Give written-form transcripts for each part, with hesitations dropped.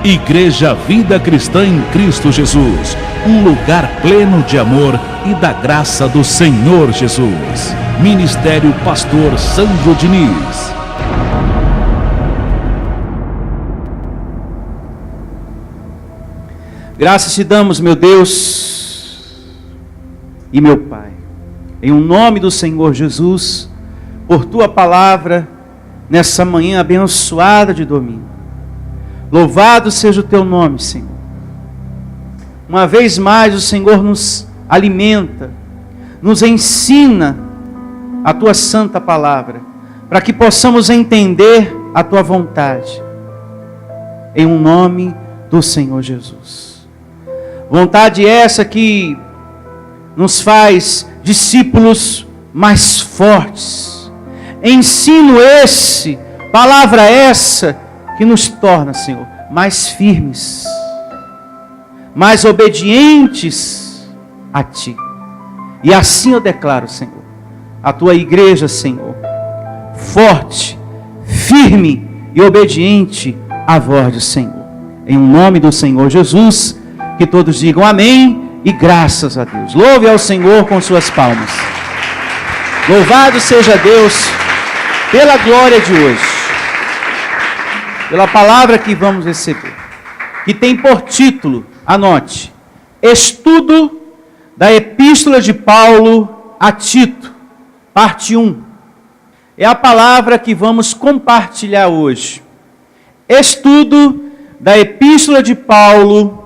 Igreja Vida Cristã em Cristo Jesus, um lugar pleno de amor e da graça do Senhor Jesus. Ministério Pastor Sandro Diniz. Graças te damos, meu Deus e meu Pai, em nome do Senhor Jesus, por tua palavra, nessa manhã abençoada de domingo. Louvado seja o teu nome, Senhor. Uma vez mais o Senhor nos alimenta, nos ensina a tua santa palavra, para que possamos entender a tua vontade, em nome do Senhor Jesus. Vontade essa que nos faz discípulos mais fortes. Ensino esse, palavra essa, que nos torna, Senhor, mais firmes, mais obedientes a Ti. E assim eu declaro, Senhor, a Tua igreja, Senhor, forte, firme e obediente à voz do Senhor. Em nome do Senhor Jesus, que todos digam amém e graças a Deus. Louve ao Senhor com suas palmas. Louvado seja Deus pela glória de hoje, pela palavra que vamos receber, que tem por título, anote, Estudo da Epístola de Paulo a Tito, parte 1. É a palavra que vamos compartilhar hoje. Estudo da Epístola de Paulo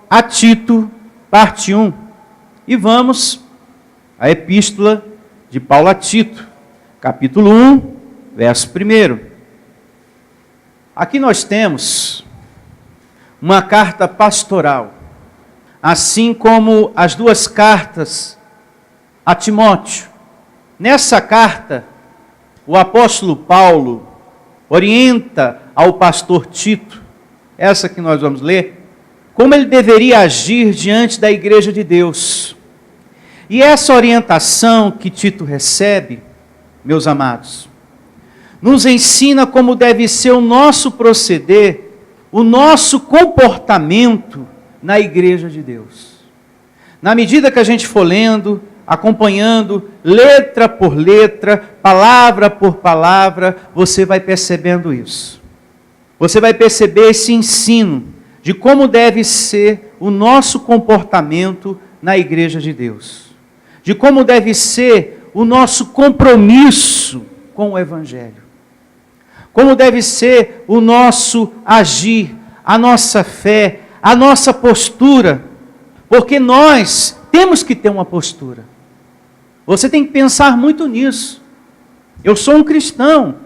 a Tito, parte 1. E vamos à Epístola de Paulo a Tito, capítulo 1, verso 1. Aqui nós temos uma carta pastoral, assim como as duas cartas a Timóteo. Nessa carta, o apóstolo Paulo orienta ao pastor Tito, essa que nós vamos ler, como ele deveria agir diante da igreja de Deus. E essa orientação que Tito recebe, meus amados, nos ensina como deve ser o nosso proceder, o nosso comportamento na igreja de Deus. Na medida que a gente for lendo, acompanhando, letra por letra, palavra por palavra, você vai percebendo isso. Você vai perceber esse ensino de como deve ser o nosso comportamento na igreja de Deus. De como deve ser o nosso compromisso com o Evangelho. Como deve ser o nosso agir, a nossa fé, a nossa postura, porque nós temos que ter uma postura. Você tem que pensar muito nisso. Eu sou um cristão,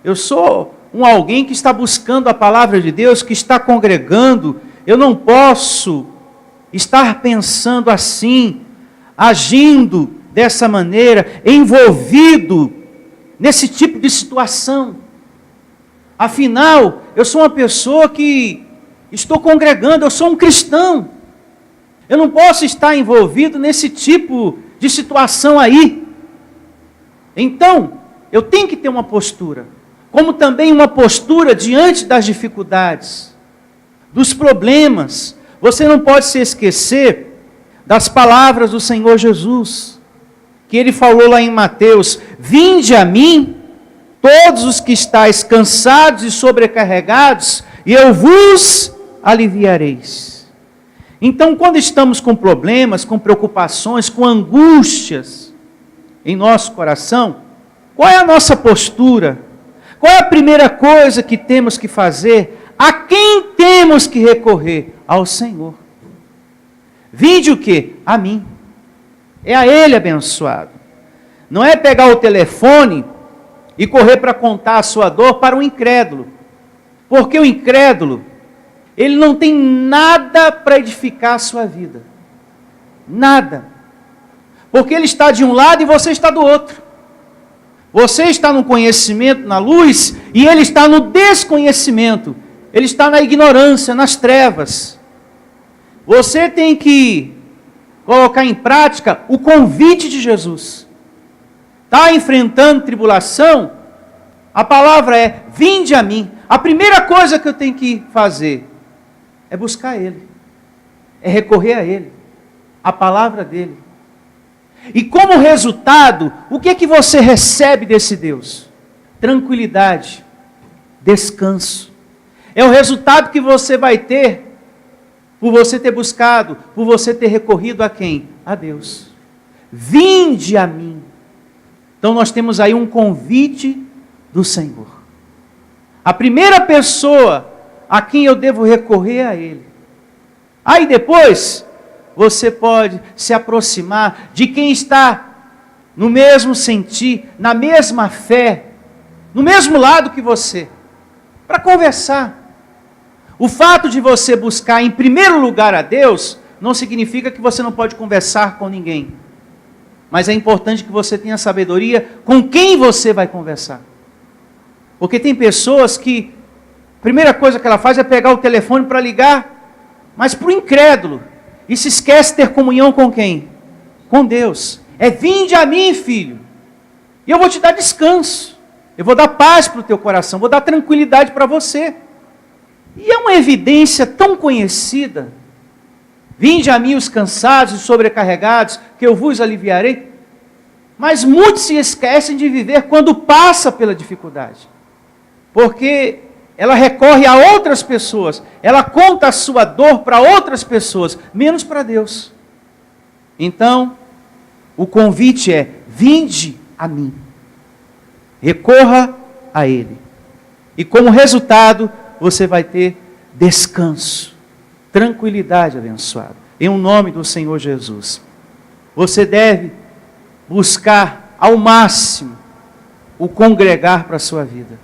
eu sou alguém que está buscando a palavra de Deus, que está congregando. Eu não posso estar pensando assim, agindo dessa maneira, envolvido nesse tipo de situação. Afinal, eu sou uma pessoa que estou congregando, eu sou um cristão. Eu não posso estar envolvido nesse tipo de situação aí. Então, eu tenho que ter uma postura, como também uma postura diante das dificuldades, dos problemas. Você não pode se esquecer das palavras do Senhor Jesus, que Ele falou lá em Mateus: vinde a mim, todos os que estáis cansados e sobrecarregados, e eu vos aliviareis. Então, quando estamos com problemas, com preocupações, com angústias em nosso coração, qual é a nossa postura? Qual é a primeira coisa que temos que fazer? A quem temos que recorrer? Ao Senhor. Vinde o quê? A mim. É a Ele abençoado. Não é pegar o telefone e correr para contar a sua dor para o incrédulo. Porque o incrédulo, ele não tem nada para edificar a sua vida. Nada. Porque ele está de um lado e você está do outro. Você está no conhecimento, na luz, e ele está no desconhecimento. Ele está na ignorância, nas trevas. Você tem que colocar em prática o convite de Jesus. Está enfrentando tribulação? A palavra é: vinde a mim. A primeira coisa que eu tenho que fazer é buscar Ele, é recorrer a Ele, a palavra dEle. E como resultado, o que é que você recebe desse Deus? Tranquilidade, descanso. É o resultado que você vai ter por você ter buscado, por você ter recorrido a quem? A Deus. Vinde a mim. Então nós temos aí um convite do Senhor. A primeira pessoa a quem eu devo recorrer é a Ele. Aí depois, você pode se aproximar de quem está no mesmo sentir, na mesma fé, no mesmo lado que você, para conversar. O fato de você buscar em primeiro lugar a Deus, não significa que você não pode conversar com ninguém. Mas é importante que você tenha sabedoria com quem você vai conversar. Porque tem pessoas que a primeira coisa que ela faz é pegar o telefone para ligar, mas para o incrédulo. E se esquece de ter comunhão com quem? Com Deus. É vinde a mim, filho. E eu vou te dar descanso. Eu vou dar paz para o teu coração. Vou dar tranquilidade para você. E é uma evidência tão conhecida. Vinde a mim os cansados e sobrecarregados, que eu vos aliviarei. Mas muitos se esquecem de viver quando passa pela dificuldade. Porque ela recorre a outras pessoas. Ela conta a sua dor para outras pessoas, menos para Deus. Então, o convite é, vinde a mim. Recorra a Ele. E como resultado, você vai ter descanso, tranquilidade abençoada. Em o nome do Senhor Jesus. Você deve buscar ao máximo o congregar para a sua vida.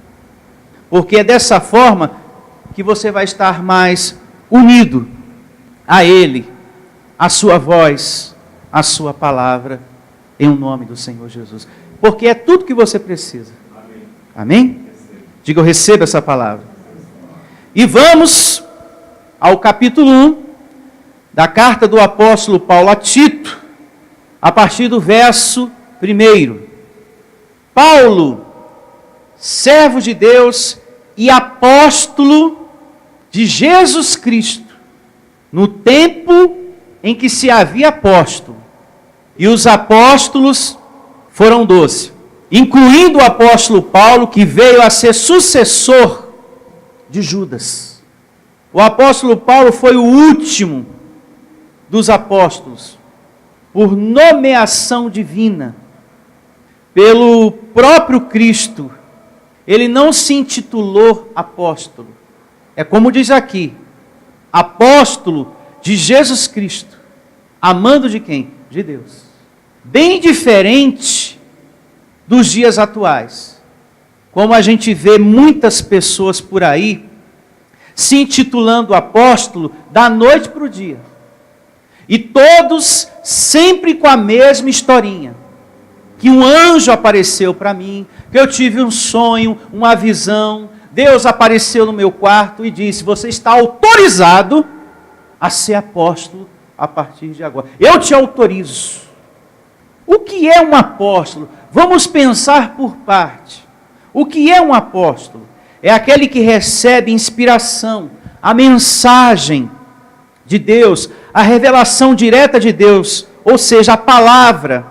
Porque é dessa forma que você vai estar mais unido a Ele, a sua voz, a sua palavra, em o nome do Senhor Jesus. Porque é tudo que você precisa. Amém? Diga, eu recebo essa palavra. E vamos ao capítulo 1 da carta do apóstolo Paulo a Tito, a partir do verso 1. Paulo, servo de Deus e apóstolo de Jesus Cristo, no tempo em que se havia apóstolo, e os apóstolos foram 12, incluindo o apóstolo Paulo, que veio a ser sucessor de Judas. O apóstolo Paulo foi o último dos apóstolos, por nomeação divina, pelo próprio Cristo. Ele não se intitulou apóstolo. É como diz aqui, apóstolo de Jesus Cristo. Amando de quem? De Deus. Bem diferente dos dias atuais. Como a gente vê muitas pessoas por aí se intitulando apóstolo da noite para o dia. E todos sempre com a mesma historinha. Que um anjo apareceu para mim, que eu tive um sonho, uma visão. Deus apareceu no meu quarto e disse, você está autorizado a ser apóstolo a partir de agora. Eu te autorizo. O que é um apóstolo? Vamos pensar por parte. O que é um apóstolo? É aquele que recebe inspiração, a mensagem de Deus, a revelação direta de Deus, ou seja, a palavra,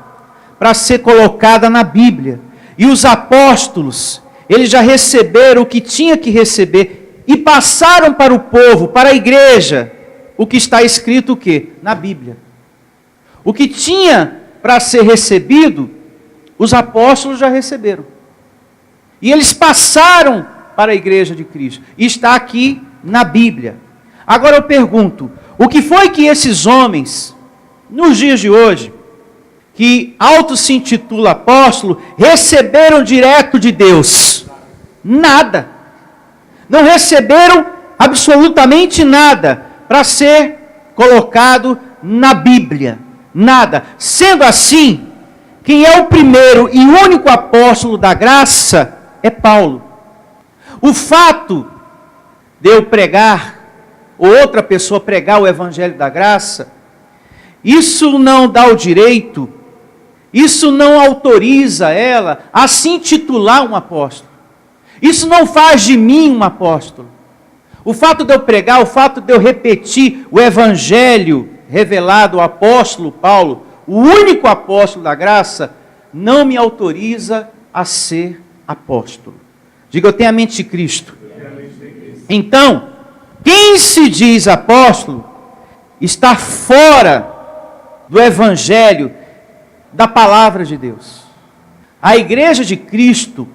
para ser colocada na Bíblia. E os apóstolos, eles já receberam o que tinha que receber e passaram para o povo, para a igreja, o que está escrito o quê? Na Bíblia. O que tinha para ser recebido, os apóstolos já receberam. E eles passaram para a igreja de Cristo. E está aqui na Bíblia. Agora eu pergunto, o que foi que esses homens, nos dias de hoje, que auto se intitula apóstolo, receberam direto de Deus? Nada. Não receberam absolutamente nada para ser colocado na Bíblia. Nada. Sendo assim, quem é o primeiro e único apóstolo da graça é Paulo. O fato de eu pregar, ou outra pessoa pregar o evangelho da graça, isso não dá o direito, isso não autoriza ela a se intitular um apóstolo. Isso não faz de mim um apóstolo. O fato de eu pregar, o fato de eu repetir o evangelho revelado ao apóstolo Paulo, o único apóstolo da graça, não me autoriza a ser apóstolo. Diga, eu tenho a mente de Cristo. Então, quem se diz apóstolo está fora do evangelho, da palavra de Deus. A igreja de Cristo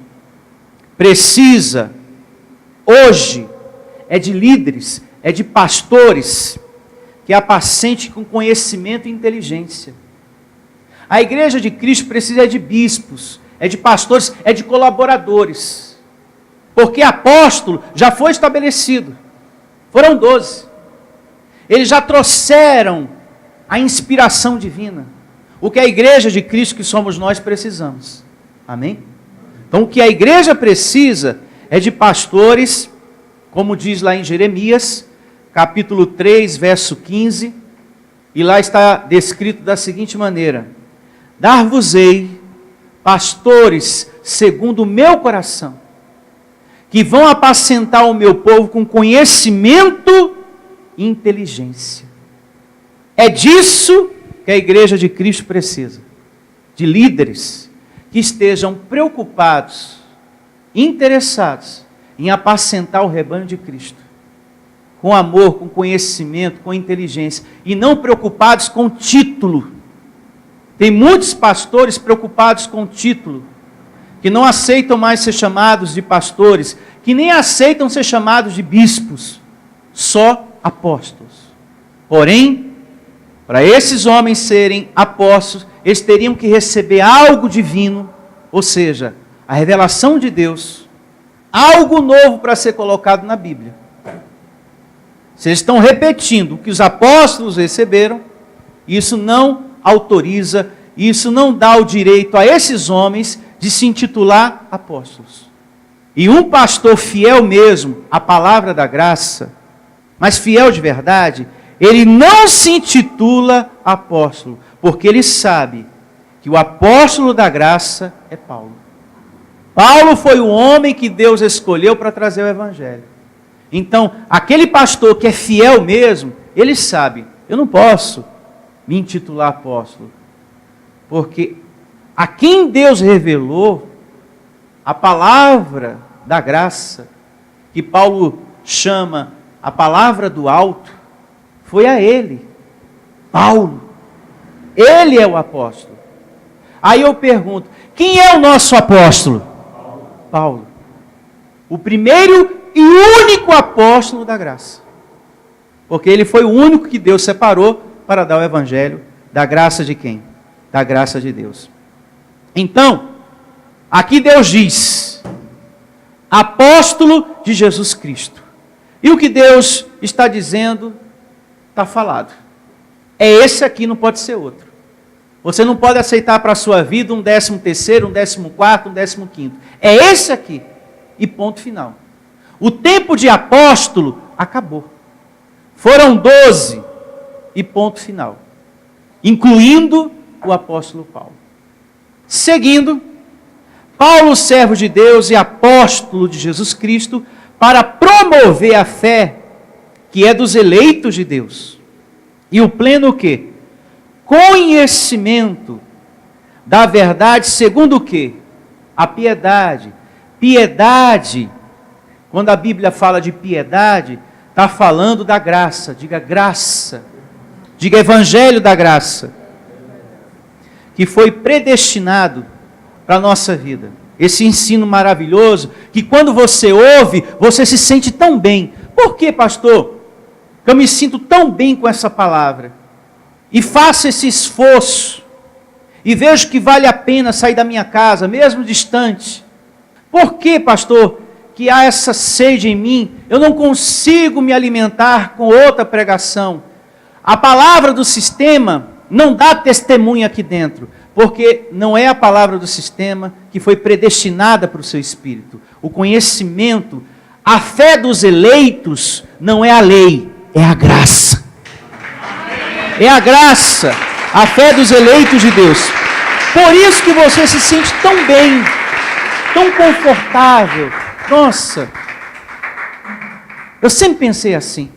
precisa, hoje, é de líderes, é de pastores, que apacentem com conhecimento e inteligência. A igreja de Cristo precisa de bispos, é de pastores, é de colaboradores. Porque apóstolo já foi estabelecido. Foram 12. Eles já trouxeram a inspiração divina. O que a igreja de Cristo, que somos nós, precisamos. Amém? Então o que a igreja precisa é de pastores, como diz lá em Jeremias, capítulo 3, verso 15, e lá está descrito da seguinte maneira: dar-vos-ei pastores segundo o meu coração, que vão apacentar o meu povo com conhecimento e inteligência. É disso que a igreja de Cristo precisa, de líderes que estejam preocupados, interessados em apacentar o rebanho de Cristo, com amor, com conhecimento, com inteligência, e não preocupados com título. Tem muitos pastores preocupados com título, que não aceitam mais ser chamados de pastores, que nem aceitam ser chamados de bispos, só apóstolos. Porém, para esses homens serem apóstolos, eles teriam que receber algo divino, ou seja, a revelação de Deus, algo novo para ser colocado na Bíblia. Se eles estão repetindo o que os apóstolos receberam, isso não autoriza, isso não dá o direito a esses homens de se intitular apóstolos. E um pastor fiel mesmo à palavra da graça, mas fiel de verdade, ele não se intitula apóstolo, porque ele sabe que o apóstolo da graça é Paulo. Paulo foi o homem que Deus escolheu para trazer o evangelho. Então, aquele pastor que é fiel mesmo, ele sabe, eu não posso me intitular apóstolo, porque a quem Deus revelou a palavra da graça, que Paulo chama a palavra do alto, foi a ele, Paulo. Ele é o apóstolo. Aí eu pergunto, quem é o nosso apóstolo? Paulo. O primeiro e único apóstolo da graça. Porque ele foi o único que Deus separou para dar o evangelho da graça de quem? Da graça de Deus. Então, aqui Deus diz, apóstolo de Jesus Cristo. E o que Deus está dizendo, está falado. É esse aqui, não pode ser outro. Você não pode aceitar para a sua vida um 13º, um 14º, um 15º. É esse aqui. E ponto final. O tempo de apóstolo acabou. Foram 12 e ponto final. Incluindo o apóstolo Paulo. Seguindo, Paulo, servo de Deus e apóstolo de Jesus Cristo, para promover a fé que é dos eleitos de Deus. E o pleno o quê? Conhecimento da verdade, segundo o quê? A piedade. Piedade, quando a Bíblia fala de piedade, está falando da graça. Diga graça. Diga evangelho da graça. Que foi predestinado para a nossa vida. Esse ensino maravilhoso, que quando você ouve, você se sente tão bem. Por que, pastor? Eu me sinto tão bem com essa palavra. E faço esse esforço. E vejo que vale a pena sair da minha casa, mesmo distante. Por que, pastor, que há essa sede em mim? Eu não consigo me alimentar com outra pregação. A palavra do sistema não dá testemunha aqui dentro, porque não é a palavra do sistema que foi predestinada para o seu espírito. O conhecimento, a fé dos eleitos não é a lei, é a graça. É a graça, a fé dos eleitos de Deus. Por isso que você se sente tão bem, tão confortável. Nossa, Eu sempre pensei assim.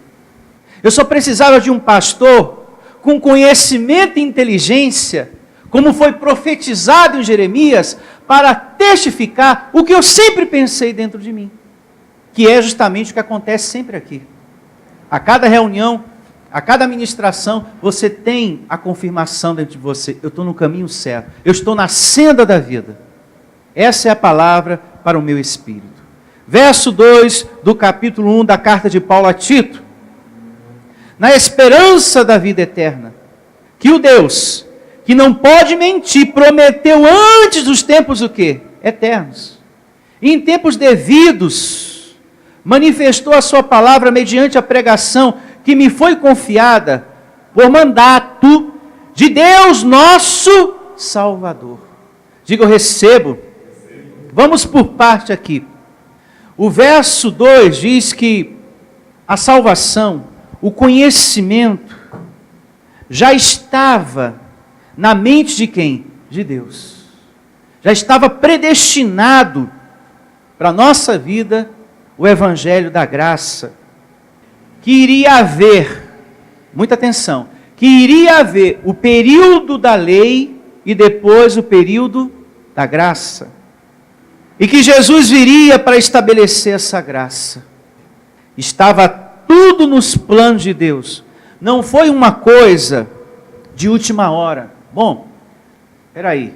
Eu só precisava de um pastor com conhecimento e inteligência, como foi profetizado em Jeremias, para testificar o que eu sempre pensei dentro de mim, que é justamente o que acontece sempre aqui. A cada reunião, a cada ministração, você tem a confirmação dentro de você: eu estou no caminho certo, eu estou na senda da vida. Essa é a palavra para o meu espírito. Verso 2 do capítulo 1 da carta de Paulo a Tito: na esperança da vida eterna, que o Deus, que não pode mentir, prometeu antes dos tempos o quê? Eternos. E em tempos devidos, manifestou a sua palavra mediante a pregação que me foi confiada por mandato de Deus nosso Salvador. Diga, eu recebo. Vamos por parte aqui. O verso 2 diz que a salvação, o conhecimento, já estava na mente de quem? De Deus. Já estava predestinado para a nossa vida o Evangelho da graça. Que iria haver, muita atenção, que iria haver o período da lei e depois o período da graça. E que Jesus viria para estabelecer essa graça. Estava tudo nos planos de Deus. Não foi uma coisa de última hora. Bom, espera aí,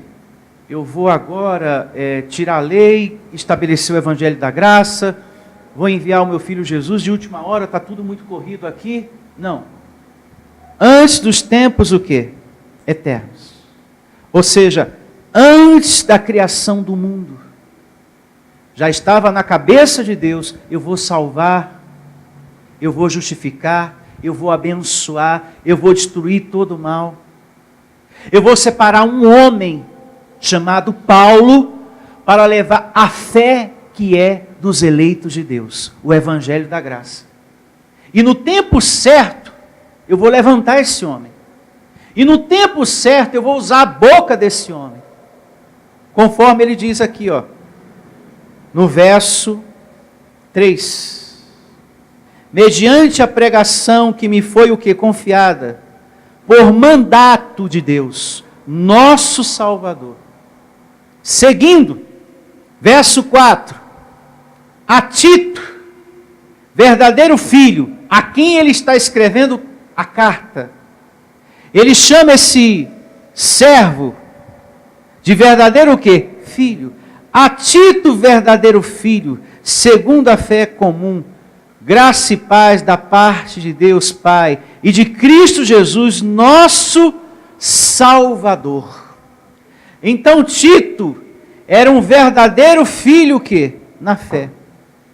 eu vou agora tirar a lei, estabelecer o Evangelho da graça, vou enviar o meu filho Jesus, de última hora, está tudo muito corrido aqui. Não. Antes dos tempos o quê? Eternos. Ou seja, antes da criação do mundo, já estava na cabeça de Deus: eu vou salvar, eu vou justificar, eu vou abençoar, eu vou destruir todo o mal. Eu vou separar um homem chamado Paulo para levar a fé que é dos eleitos de Deus, o Evangelho da graça. E no tempo certo, eu vou levantar esse homem. E no tempo certo, eu vou usar a boca desse homem. Conforme ele diz aqui, ó, no verso 3. Mediante a pregação que me foi o que? Confiada, por mandato de Deus, nosso Salvador. Seguindo, verso 4. A Tito, verdadeiro filho, a quem ele está escrevendo a carta. Ele chama esse servo de verdadeiro o quê? Filho. A Tito, verdadeiro filho, segundo a fé comum, graça e paz da parte de Deus Pai e de Cristo Jesus, nosso Salvador. Então Tito era um verdadeiro filho que? Na fé.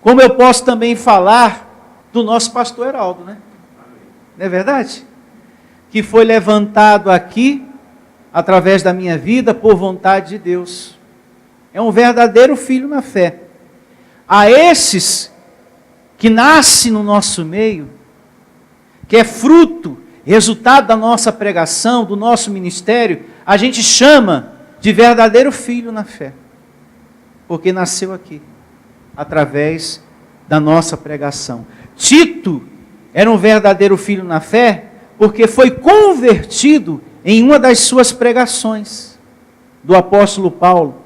Como eu posso também falar do nosso pastor Heraldo, né? Não é verdade? Que foi levantado aqui, através da minha vida, por vontade de Deus. É um verdadeiro filho na fé. A esses que nascem no nosso meio, que é fruto, resultado da nossa pregação, do nosso ministério, a gente chama de verdadeiro filho na fé. Porque nasceu aqui, através da nossa pregação. Tito era um verdadeiro filho na fé, porque foi convertido em uma das suas pregações, do apóstolo Paulo.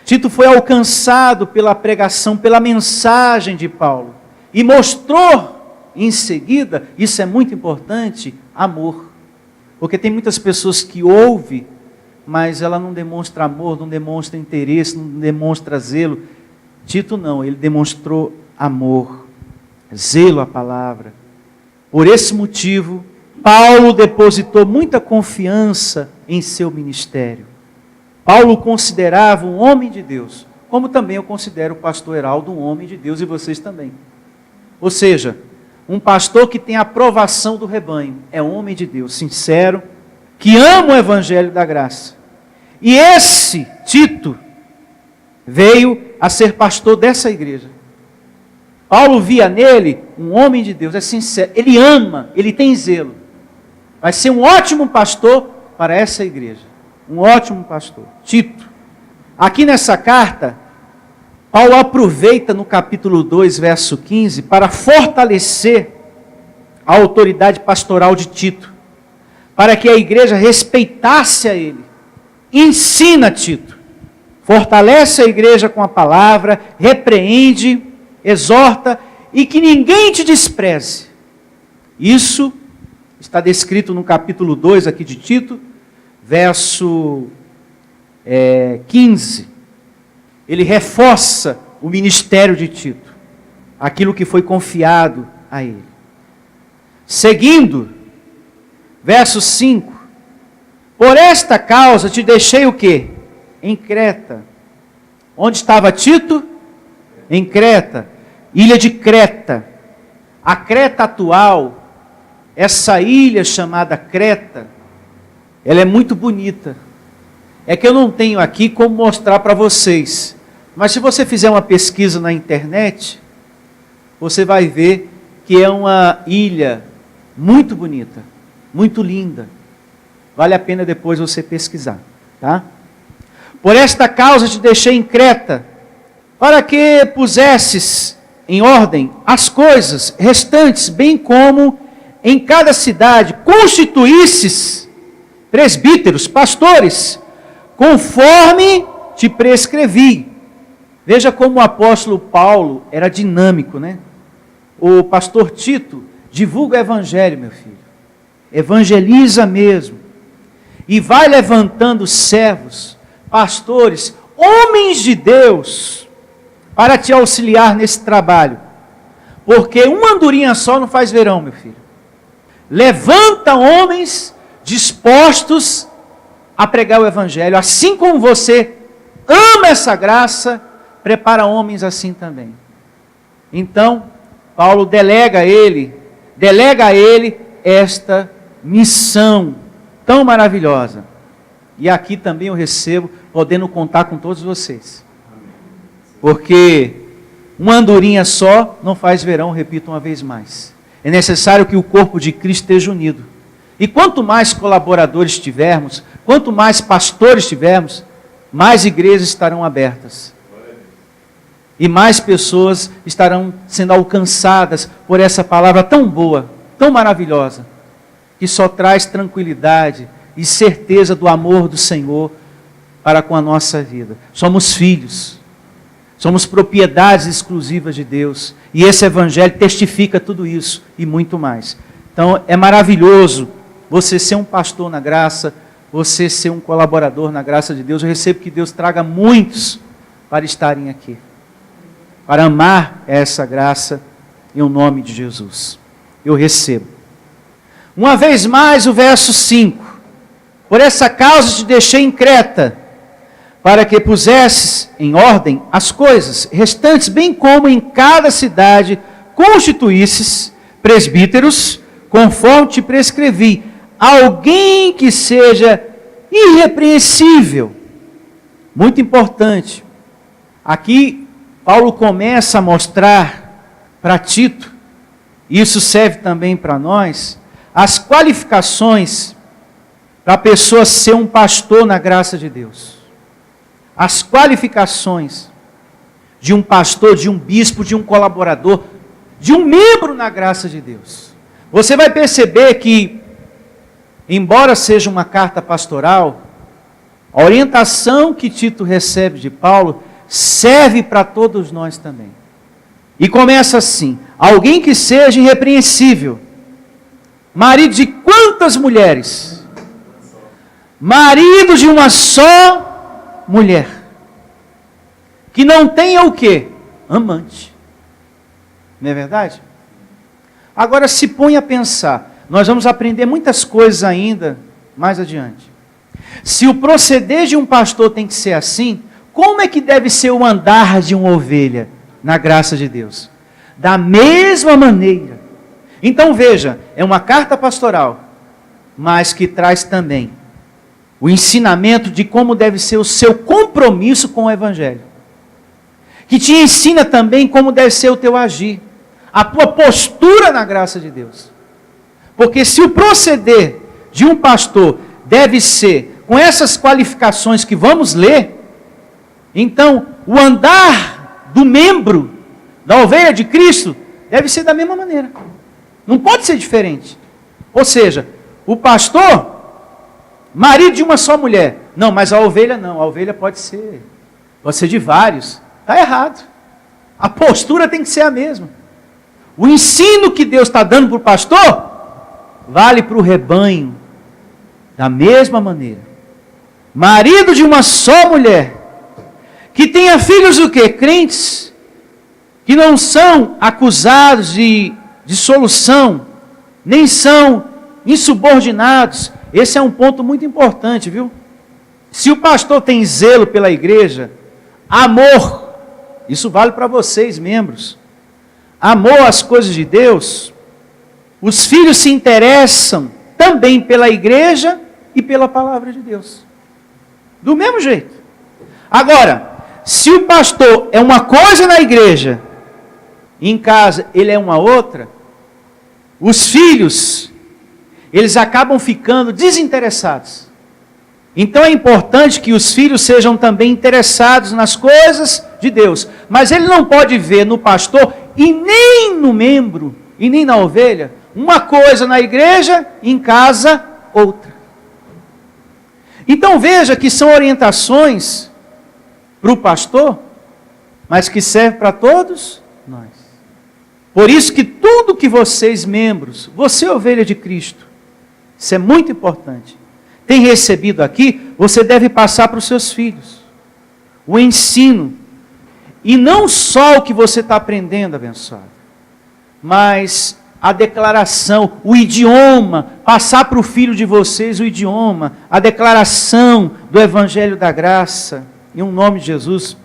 Tito foi alcançado pela pregação, pela mensagem de Paulo, e mostrou em seguida, isso é muito importante, amor. Porque tem muitas pessoas que ouvem, mas ela não demonstra amor, não demonstra interesse, não demonstra zelo. Tito não, ele demonstrou amor, zelo à palavra. Por esse motivo, Paulo depositou muita confiança em seu ministério. Paulo considerava um homem de Deus, como também eu considero o pastor Heraldo um homem de Deus e vocês também. Ou seja, um pastor que tem a aprovação do rebanho, é um homem de Deus, sincero, que ama o Evangelho da graça. E esse Tito veio a ser pastor dessa igreja. Paulo via nele um homem de Deus, é sincero, ele ama, ele tem zelo. Vai ser um ótimo pastor para essa igreja. Um ótimo pastor. Tito. Aqui nessa carta, Paulo aproveita no capítulo 2, verso 15, para fortalecer a autoridade pastoral de Tito, para que a igreja respeitasse a ele. Ensina Tito, fortalece a igreja com a palavra, repreende, exorta, e que ninguém te despreze. Isso está descrito no capítulo 2 aqui de Tito, verso 15. Ele reforça o ministério de Tito, aquilo que foi confiado a ele. Seguindo, verso 5. Por esta causa te deixei o quê? Em Creta. Onde estava Tito? Em Creta. Ilha de Creta. A Creta atual, essa ilha chamada Creta, ela é muito bonita. É que eu não tenho aqui como mostrar para vocês. Mas se você fizer uma pesquisa na internet, você vai ver que é uma ilha muito bonita, muito linda. Vale a pena depois você pesquisar, tá? Por esta causa te deixei em Creta, para que pusesses em ordem as coisas restantes, bem como em cada cidade constituísses presbíteros, pastores, conforme te prescrevi. Veja como o apóstolo Paulo era dinâmico, né? O pastor Tito divulga o evangelho, meu filho. Evangeliza mesmo. E vai levantando servos, pastores, homens de Deus, para te auxiliar nesse trabalho. Porque uma andorinha só não faz verão, meu filho. Levanta homens dispostos a pregar o evangelho. Assim como você ama essa graça, prepara homens assim também. Então, Paulo delega a ele esta missão tão maravilhosa. E aqui também eu recebo, podendo contar com todos vocês. Porque uma andorinha só não faz verão, repito uma vez mais. É necessário que o corpo de Cristo esteja unido. E quanto mais colaboradores tivermos, quanto mais pastores tivermos, mais igrejas estarão abertas. E mais pessoas estarão sendo alcançadas por essa palavra tão boa, tão maravilhosa, que só traz tranquilidade e certeza do amor do Senhor para com a nossa vida. Somos filhos, somos propriedades exclusivas de Deus, e esse evangelho testifica tudo isso e muito mais. Então é maravilhoso você ser um pastor na graça, você ser um colaborador na graça de Deus. Eu recebo que Deus traga muitos para estarem aqui, para amar essa graça em nome de Jesus. Eu recebo. Uma vez mais o verso 5. Por essa causa te deixei em Creta, para que pusesses em ordem as coisas restantes, bem como em cada cidade constituísses presbíteros, conforme te prescrevi, alguém que seja irrepreensível. Muito importante. Aqui Paulo começa a mostrar para Tito, e isso serve também para nós, as qualificações para a pessoa ser um pastor na graça de Deus. As qualificações de um pastor, de um bispo, de um colaborador, de um membro na graça de Deus. Você vai perceber que, embora seja uma carta pastoral, a orientação que Tito recebe de Paulo serve para todos nós também. E começa assim: alguém que seja irrepreensível, marido de quantas mulheres? Marido de uma só mulher, que não tenha o quê? Amante. Não é verdade? Agora se põe a pensar, nós vamos aprender muitas coisas ainda mais adiante. Se o proceder de um pastor tem que ser assim, como é que deve ser o andar de uma ovelha na graça de Deus? Da mesma maneira. Então veja, é uma carta pastoral, mas que traz também o ensinamento de como deve ser o seu compromisso com o Evangelho. Que te ensina também como deve ser o teu agir, a tua postura na graça de Deus. Porque se o proceder de um pastor deve ser com essas qualificações que vamos ler, então o andar do membro, da ovelha de Cristo, deve ser da mesma maneira. Não pode ser diferente. Ou seja, o pastor, marido de uma só mulher. Não, mas a ovelha não. A ovelha pode ser de vários. Está errado. A postura tem que ser a mesma. O ensino que Deus está dando para o pastor, vale para o rebanho. Da mesma maneira. Marido de uma só mulher, que tenha filhos o quê? Crentes, que não são acusados de dissolução, nem são insubordinados. Esse é um ponto muito importante, viu? Se o pastor tem zelo pela igreja, amor, isso vale para vocês, membros, amor às coisas de Deus, os filhos se interessam também pela igreja e pela palavra de Deus. Do mesmo jeito. Agora, se o pastor é uma coisa na igreja, em casa ele é uma outra, os filhos, eles acabam ficando desinteressados. Então é importante que os filhos sejam também interessados nas coisas de Deus. Mas ele não pode ver no pastor e nem no membro, e nem na ovelha, uma coisa na igreja, em casa, outra. Então veja que são orientações para o pastor, mas que serve para todos nós. Por isso que tudo que vocês, membros, você ovelha de Cristo, isso é muito importante, tem recebido aqui, você deve passar para os seus filhos. O ensino. E não só o que você está aprendendo, abençoado, mas a declaração, o idioma, passar para o filho de vocês o idioma, a declaração do Evangelho da Graça, em um nome de Jesus,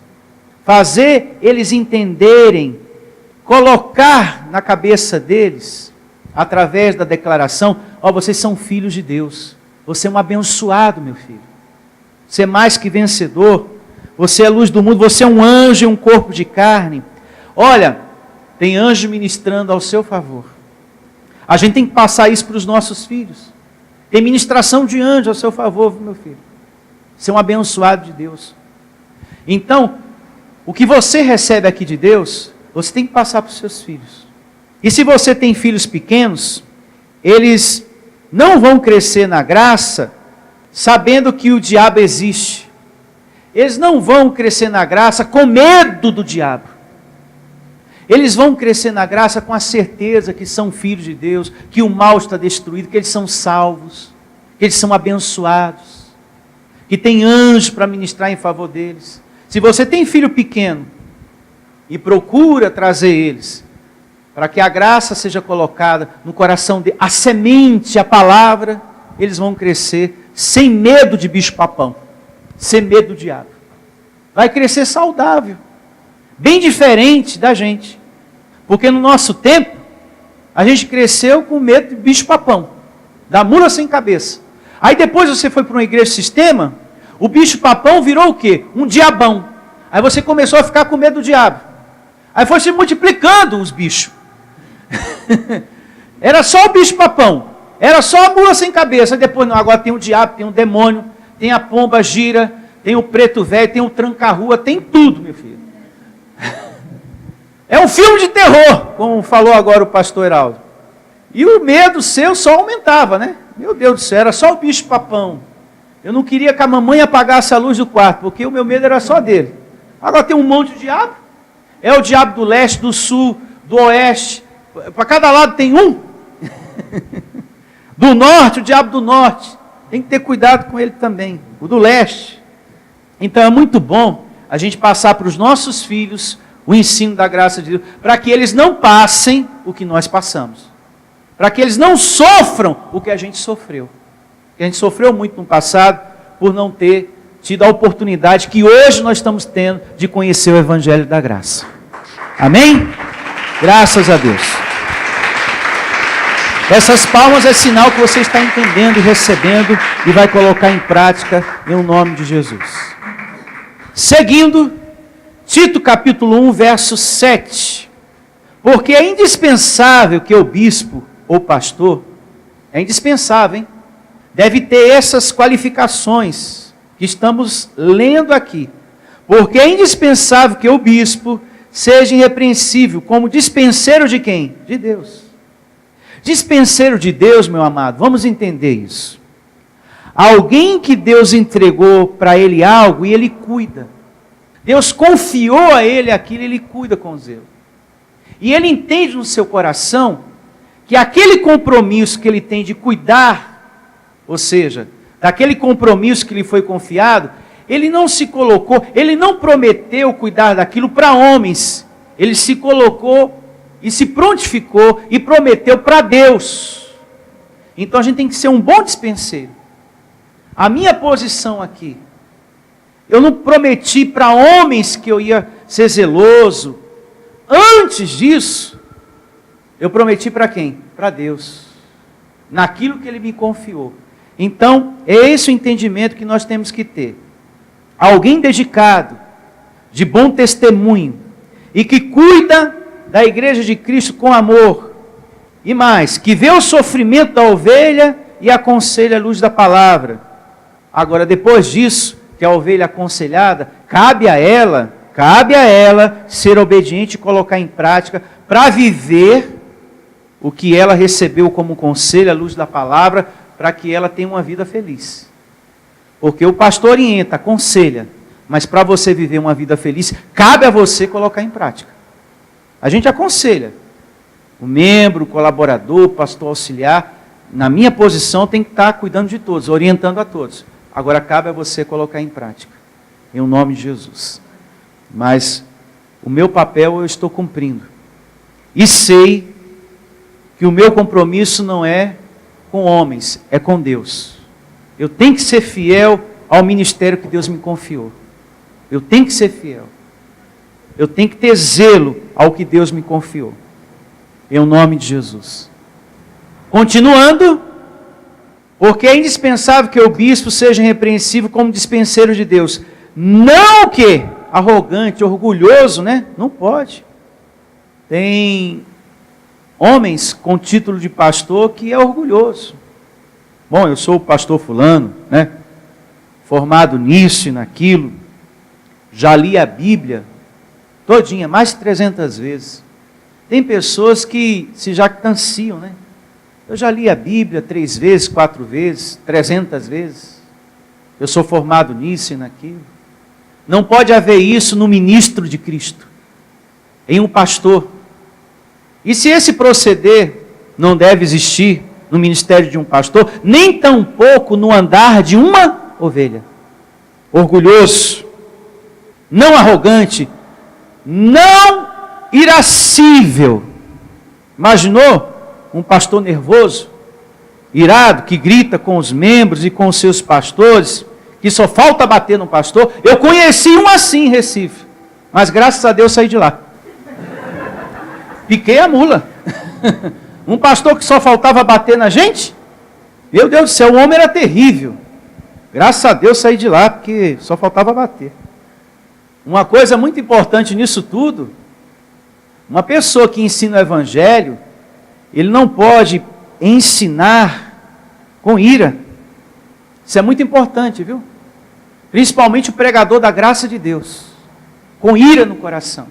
fazer eles entenderem, colocar na cabeça deles, através da declaração, ó, vocês são filhos de Deus, você é um abençoado, meu filho, você é mais que vencedor, você é a luz do mundo, você é um anjo em um corpo de carne, olha, tem anjo ministrando ao seu favor. A gente tem que passar isso para os nossos filhos. Tem ministração de anjo ao seu favor, meu filho. Você é um abençoado de Deus. Então, o que você recebe aqui de Deus, você tem que passar para os seus filhos. E se você tem filhos pequenos, eles não vão crescer na graça sabendo que o diabo existe. Eles não vão crescer na graça com medo do diabo. Eles vão crescer na graça com a certeza que são filhos de Deus, que o mal está destruído, que eles são salvos, que eles são abençoados, que tem anjo para ministrar em favor deles. Se você tem filho pequeno e procura trazer eles, para que a graça seja colocada no coração deles, a semente, a palavra, eles vão crescer sem medo de bicho-papão, sem medo do diabo. Vai crescer saudável. Bem diferente da gente. Porque no nosso tempo, a gente cresceu com medo de bicho-papão. Da mula sem cabeça. Aí depois você foi para uma igreja sistema, o bicho-papão virou o quê? Um diabão. Aí você começou a ficar com medo do diabo. Aí foi se multiplicando os bichos. Era só o bicho-papão. Era só a mula sem cabeça. Aí depois, não, agora tem o diabo, tem o demônio, tem a pomba gira, tem o preto velho, tem o tranca-rua, tem tudo, meu filho. É um filme de terror, como falou agora o pastor Heraldo. E o medo seu só aumentava, né? Meu Deus do céu, era só o bicho-papão. Eu não queria que a mamãe apagasse a luz do quarto, porque o meu medo era só dele. Agora tem um monte de diabo. É o diabo do leste, do sul, do oeste. Para cada lado tem um. Do norte, o diabo do norte. Tem que ter cuidado com ele também. O do leste. Então é muito bom a gente passar para os nossos filhos o ensino da graça de Deus, para que eles não passem o que nós passamos. Para que eles não sofram o que a gente sofreu. Que a gente sofreu muito no passado por não ter tido a oportunidade que hoje nós estamos tendo de conhecer o Evangelho da Graça. Amém? Graças a Deus. Essas palmas é sinal que você está entendendo e recebendo e vai colocar em prática em nome de Jesus. Seguindo, Tito capítulo 1, verso 7. Porque é indispensável que o bispo ou pastor, é indispensável, hein? Deve ter essas qualificações que estamos lendo aqui. Porque é indispensável que o bispo seja irrepreensível, como dispenseiro de quem? De Deus. Dispenseiro de Deus, meu amado, vamos entender isso. Alguém que Deus entregou para ele algo e ele cuida. Deus confiou a ele aquilo e ele cuida com zelo. E ele entende no seu coração que aquele compromisso que ele tem de cuidar, ou seja, daquele compromisso que lhe foi confiado, ele não se colocou, ele não prometeu cuidar daquilo para homens. Ele se colocou e se prontificou e prometeu para Deus. Então a gente tem que ser um bom dispenseiro. A minha posição aqui, eu não prometi para homens que eu ia ser zeloso. Antes disso, eu prometi para quem? Para Deus. Naquilo que Ele me confiou. Então, é esse o entendimento que nós temos que ter. Alguém dedicado, de bom testemunho, e que cuida da igreja de Cristo com amor. E mais, que vê o sofrimento da ovelha e aconselha a luz da palavra. Agora, depois disso, que a ovelha aconselhada, cabe a ela ser obediente e colocar em prática para viver o que ela recebeu como conselho à luz da palavra, para que ela tenha uma vida feliz. Porque o pastor orienta, aconselha, mas para você viver uma vida feliz, cabe a você colocar em prática. A gente aconselha. O membro, o colaborador, o pastor auxiliar, na minha posição, tem que estar cuidando de todos, orientando a todos. Agora cabe a você colocar em prática, em nome de Jesus. Mas o meu papel eu estou cumprindo. E sei que o meu compromisso não é com homens, é com Deus. Eu tenho que ser fiel ao ministério que Deus me confiou. Eu tenho que ser fiel. Eu tenho que ter zelo ao que Deus me confiou. Em nome de Jesus. Continuando, porque é indispensável que o bispo seja irrepreensível como dispenseiro de Deus. Não o quê? Arrogante, orgulhoso, né? Não pode. Tem homens com título de pastor que é orgulhoso. Bom, eu sou o pastor fulano, né? Formado nisso e naquilo. Já li a Bíblia todinha, mais de 300 vezes. Tem pessoas que se jactanciam, né? Eu já li a Bíblia 3 vezes, 4 vezes, 300 vezes. Eu sou formado nisso e naquilo. Não pode haver isso no ministro de Cristo, em um pastor. E se esse proceder não deve existir no ministério de um pastor, nem tampouco no andar de uma ovelha. Orgulhoso, não arrogante, não irascível. Imaginou um pastor nervoso, irado, que grita com os membros e com os seus pastores, que só falta bater no pastor? Eu conheci um assim em Recife, mas graças a Deus saí de lá. Piquei a mula. Um pastor que só faltava bater na gente? Meu Deus do céu, o homem era terrível. Graças a Deus saí de lá, porque só faltava bater. Uma coisa muito importante nisso tudo, uma pessoa que ensina o evangelho, ele não pode ensinar com ira. Isso é muito importante, viu? Principalmente o pregador da graça de Deus, com ira no coração,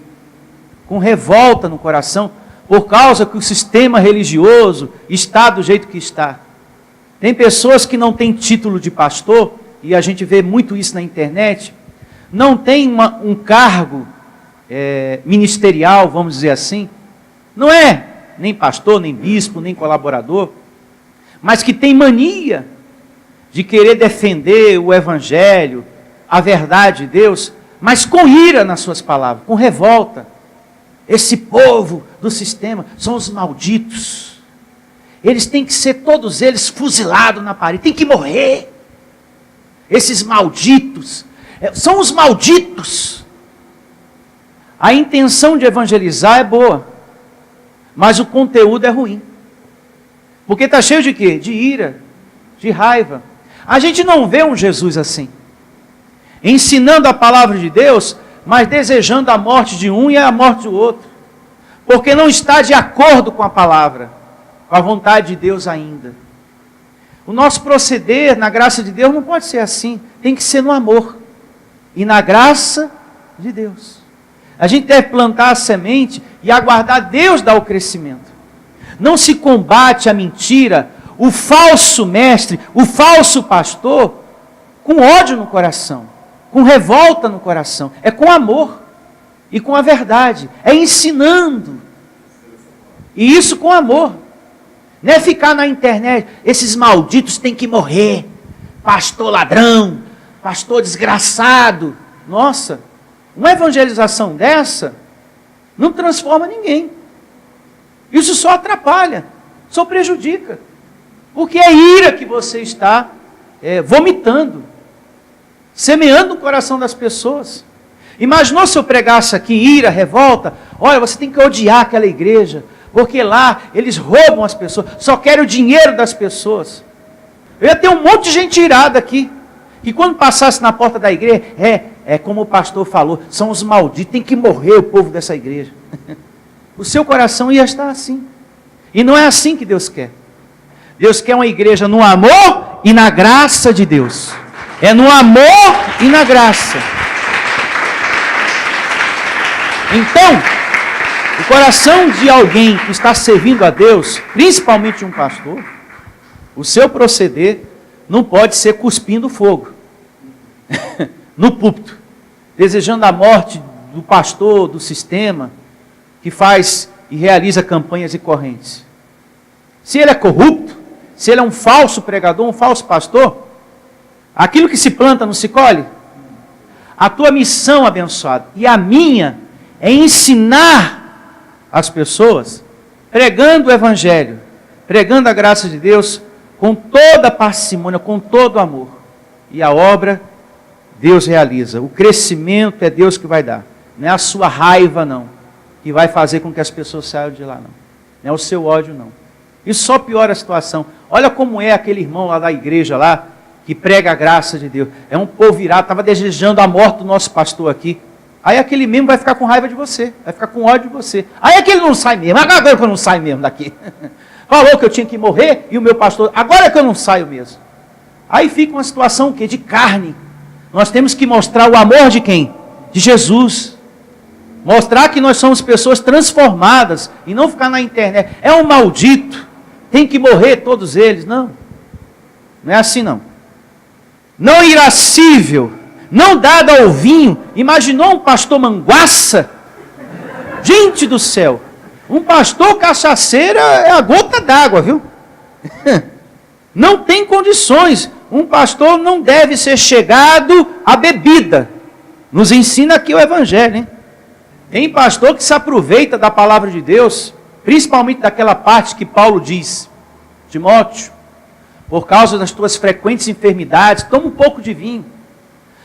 com revolta no coração, por causa que o sistema religioso está do jeito que está. Tem pessoas que não têm título de pastor, e a gente vê muito isso na internet, não tem um cargo ministerial, vamos dizer assim, não é nem pastor, nem bispo, nem colaborador, mas que tem mania de querer defender o evangelho, a verdade de Deus, mas com ira nas suas palavras, com revolta. Esse povo do sistema são os malditos. Eles têm que ser, todos eles, fuzilados na parede, tem que morrer. Esses malditos, são os malditos. A intenção de evangelizar é boa, mas o conteúdo é ruim. Porque está cheio de quê? De ira, de raiva. A gente não vê um Jesus assim, ensinando a palavra de Deus, mas desejando a morte de um e a morte do outro, porque não está de acordo com a palavra, com a vontade de Deus ainda. O nosso proceder na graça de Deus não pode ser assim, tem que ser no amor e na graça de Deus. A gente deve plantar a semente e aguardar Deus dar o crescimento. Não se combate a mentira, o falso mestre, o falso pastor, com ódio no coração, com revolta no coração. É com amor e com a verdade. É ensinando. E isso com amor. Não é ficar na internet, esses malditos têm que morrer. Pastor ladrão, pastor desgraçado. Nossa, uma evangelização dessa não transforma ninguém. Isso só atrapalha, só prejudica. Porque é ira que você está vomitando, semeando no coração das pessoas. Imaginou se eu pregasse aqui ira, revolta? Olha, você tem que odiar aquela igreja, porque lá eles roubam as pessoas, só querem o dinheiro das pessoas. Eu ia ter um monte de gente irada aqui, que quando passasse na porta da igreja, como o pastor falou, são os malditos, tem que morrer o povo dessa igreja. O seu coração ia estar assim. E não é assim que Deus quer. Deus quer uma igreja no amor e na graça de Deus. É no amor e na graça. Então, o coração de alguém que está servindo a Deus, principalmente um pastor, o seu proceder não pode ser cuspindo fogo no púlpito, desejando a morte do pastor, do sistema, que faz e realiza campanhas e correntes. Se ele é corrupto, se ele é um falso pregador, um falso pastor, aquilo que se planta não se colhe. A tua missão, abençoado, e a minha, é ensinar as pessoas, pregando o evangelho, pregando a graça de Deus, com toda a parcimônia, com todo o amor. E a obra, Deus realiza. O crescimento é Deus que vai dar. Não é a sua raiva, não, que vai fazer com que as pessoas saiam de lá, não. Não é o seu ódio, não. Isso só piora a situação. Olha como é aquele irmão lá da igreja lá, que prega a graça de Deus. É um povo virado, estava desejando a morte do nosso pastor aqui. Aí aquele mesmo vai ficar com raiva de você, vai ficar com ódio de você. Aí aquele não sai mesmo, agora que eu não saio mesmo daqui. Falou que eu tinha que morrer e o meu pastor, agora que eu não saio mesmo. Aí fica uma situação o quê? De carne. Nós temos que mostrar o amor de quem? De Jesus. Mostrar que nós somos pessoas transformadas e não ficar na internet. É um maldito, tem que morrer todos eles. Não, não é assim não. Não irascível, não dado ao vinho. Imaginou um pastor manguaça? Gente do céu, um pastor cachaceiro é a gota d'água, viu? Não tem condições. Um pastor não deve ser chegado à bebida. Nos ensina aqui o evangelho, hein? Tem pastor que se aproveita da palavra de Deus, principalmente daquela parte que Paulo diz: Timóteo, por causa das tuas frequentes enfermidades, toma um pouco de vinho.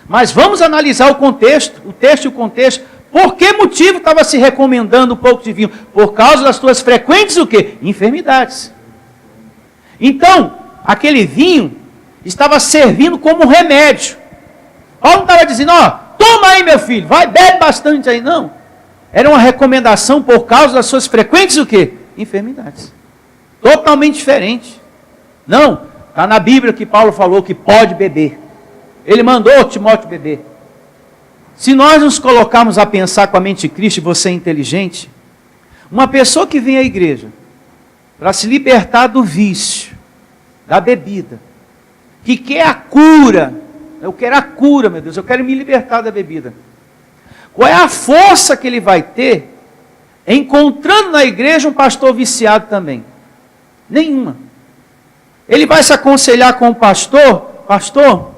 Mas vamos analisar o contexto, o texto e o contexto. Por que motivo estava se recomendando um pouco de vinho? Por causa das tuas frequentes o quê? Enfermidades. Então, aquele vinho estava servindo como um remédio. Paulo não estava dizendo, toma aí meu filho, vai, bebe bastante aí, não. Era uma recomendação por causa das suas frequentes o quê? Enfermidades. Totalmente diferente. Não, está na Bíblia que Paulo falou que pode beber. Ele mandou Timóteo beber. Se nós nos colocarmos a pensar com a mente de Cristo, e você é inteligente, uma pessoa que vem à igreja para se libertar do vício, da bebida, que quer a cura, eu quero a cura, meu Deus, eu quero me libertar da bebida. Qual é a força que ele vai ter encontrando na igreja um pastor viciado também? Nenhuma. Ele vai se aconselhar com o pastor, pastor,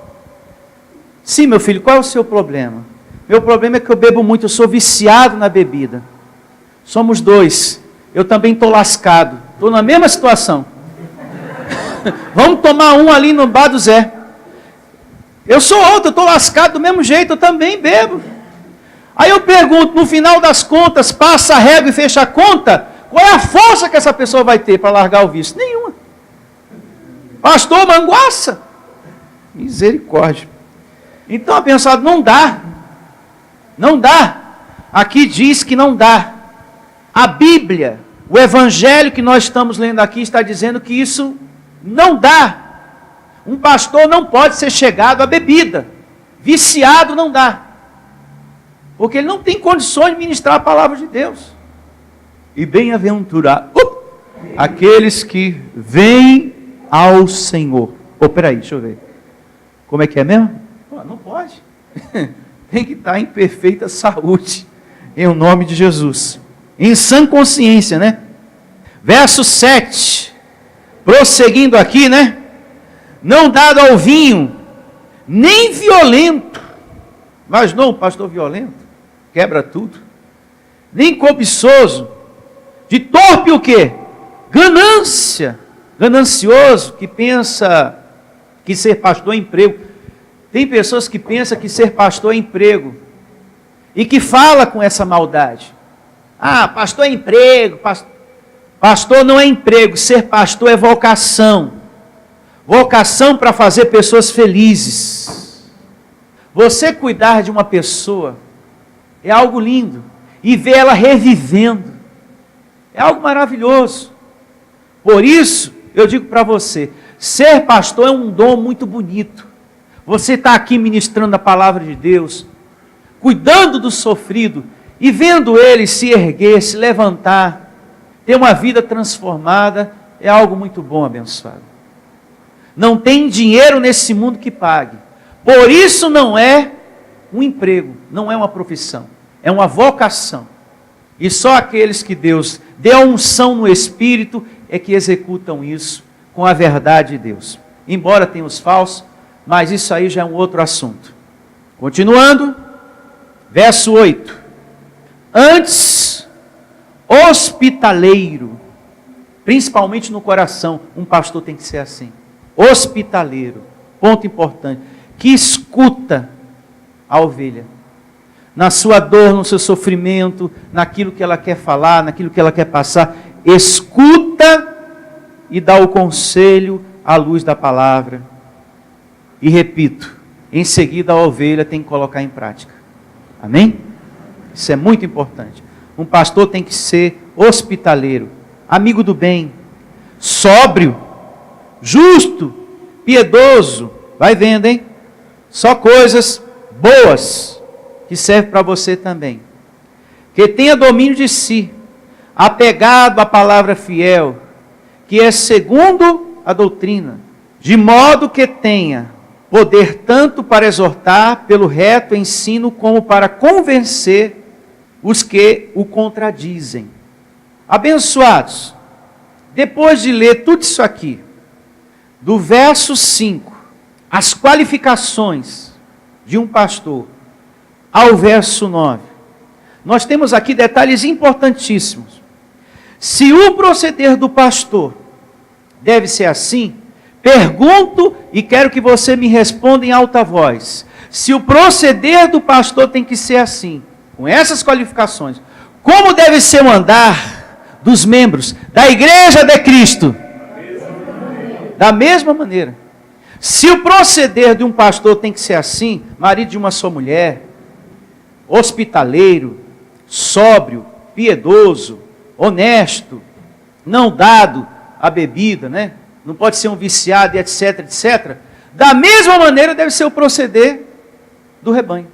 sim meu filho, qual é o seu problema? Meu problema é que eu bebo muito, eu sou viciado na bebida. Somos dois, eu também estou lascado, estou na mesma situação. Vamos tomar um ali no bar do Zé. Eu sou outro, eu estou lascado do mesmo jeito, eu também bebo. Aí eu pergunto, no final das contas, passa a régua e fecha a conta, qual é a força que essa pessoa vai ter para largar o vício? Nenhuma. Pastor manguaça. Misericórdia. Então, abençoado, não dá. Não dá. Aqui diz que não dá. A Bíblia, o Evangelho que nós estamos lendo aqui, está dizendo que isso não dá. Um pastor não pode ser chegado à bebida. Viciado não dá. porque ele não tem condições de ministrar a palavra de Deus. E bem-aventurado aqueles que vêm ao Senhor. Peraí, deixa eu ver. Como é que é mesmo? Não pode. Tem que estar em perfeita saúde, em o nome de Jesus. Em sã consciência, né? Verso 7. Prosseguindo aqui, né? Não dado ao vinho, nem violento. Mas não, pastor violento, quebra tudo. Nem cobiçoso, de torpe o quê? Ganância. Ganancioso, que pensa que ser pastor é emprego. Tem pessoas que pensam que ser pastor é emprego. E que fala com essa maldade. Ah, pastor é emprego. Pastor não é emprego. Ser pastor é vocação. Vocação para fazer pessoas felizes. Você cuidar de uma pessoa é algo lindo. E ver ela revivendo é algo maravilhoso. Por isso, eu digo para você, ser pastor é um dom muito bonito. Você está aqui ministrando a palavra de Deus, cuidando do sofrido e vendo ele se erguer, se levantar, ter uma vida transformada, é algo muito bom, abençoado. Não tem dinheiro nesse mundo que pague. Por isso não é um emprego, não é uma profissão, é uma vocação. E só aqueles que Deus deu a unção no Espírito é que executam isso com a verdade de Deus. Embora tenha os falsos, mas isso aí já é um outro assunto. Continuando, verso 8. Antes, hospitaleiro, principalmente no coração, um pastor tem que ser assim. Hospitaleiro, ponto importante, que escuta a ovelha. Na sua dor, no seu sofrimento, naquilo que ela quer falar, naquilo que ela quer passar, escuta e dá o conselho à luz da palavra. E repito, em seguida a ovelha tem que colocar em prática. Amém? Isso é muito importante. Um pastor tem que ser hospitaleiro, amigo do bem, sóbrio, justo, piedoso. Vai vendo, hein? Só coisas boas que servem para você também. Que tenha domínio de si, apegado à palavra fiel, que é segundo a doutrina, de modo que tenha poder tanto para exortar pelo reto ensino, como para convencer os que o contradizem. Abençoados, depois de ler tudo isso aqui, do verso 5, as qualificações de um pastor, ao verso 9, nós temos aqui detalhes importantíssimos. Se o proceder do pastor deve ser assim, pergunto e quero que você me responda em alta voz. Se o proceder do pastor tem que ser assim, com essas qualificações, como deve ser o andar dos membros da Igreja de Cristo? Da mesma maneira. Se o proceder de um pastor tem que ser assim, marido de uma só mulher, hospitaleiro, sóbrio, piedoso, honesto, não dado à bebida, né? Não pode ser um viciado, etc, etc. Da mesma maneira deve ser o proceder do rebanho.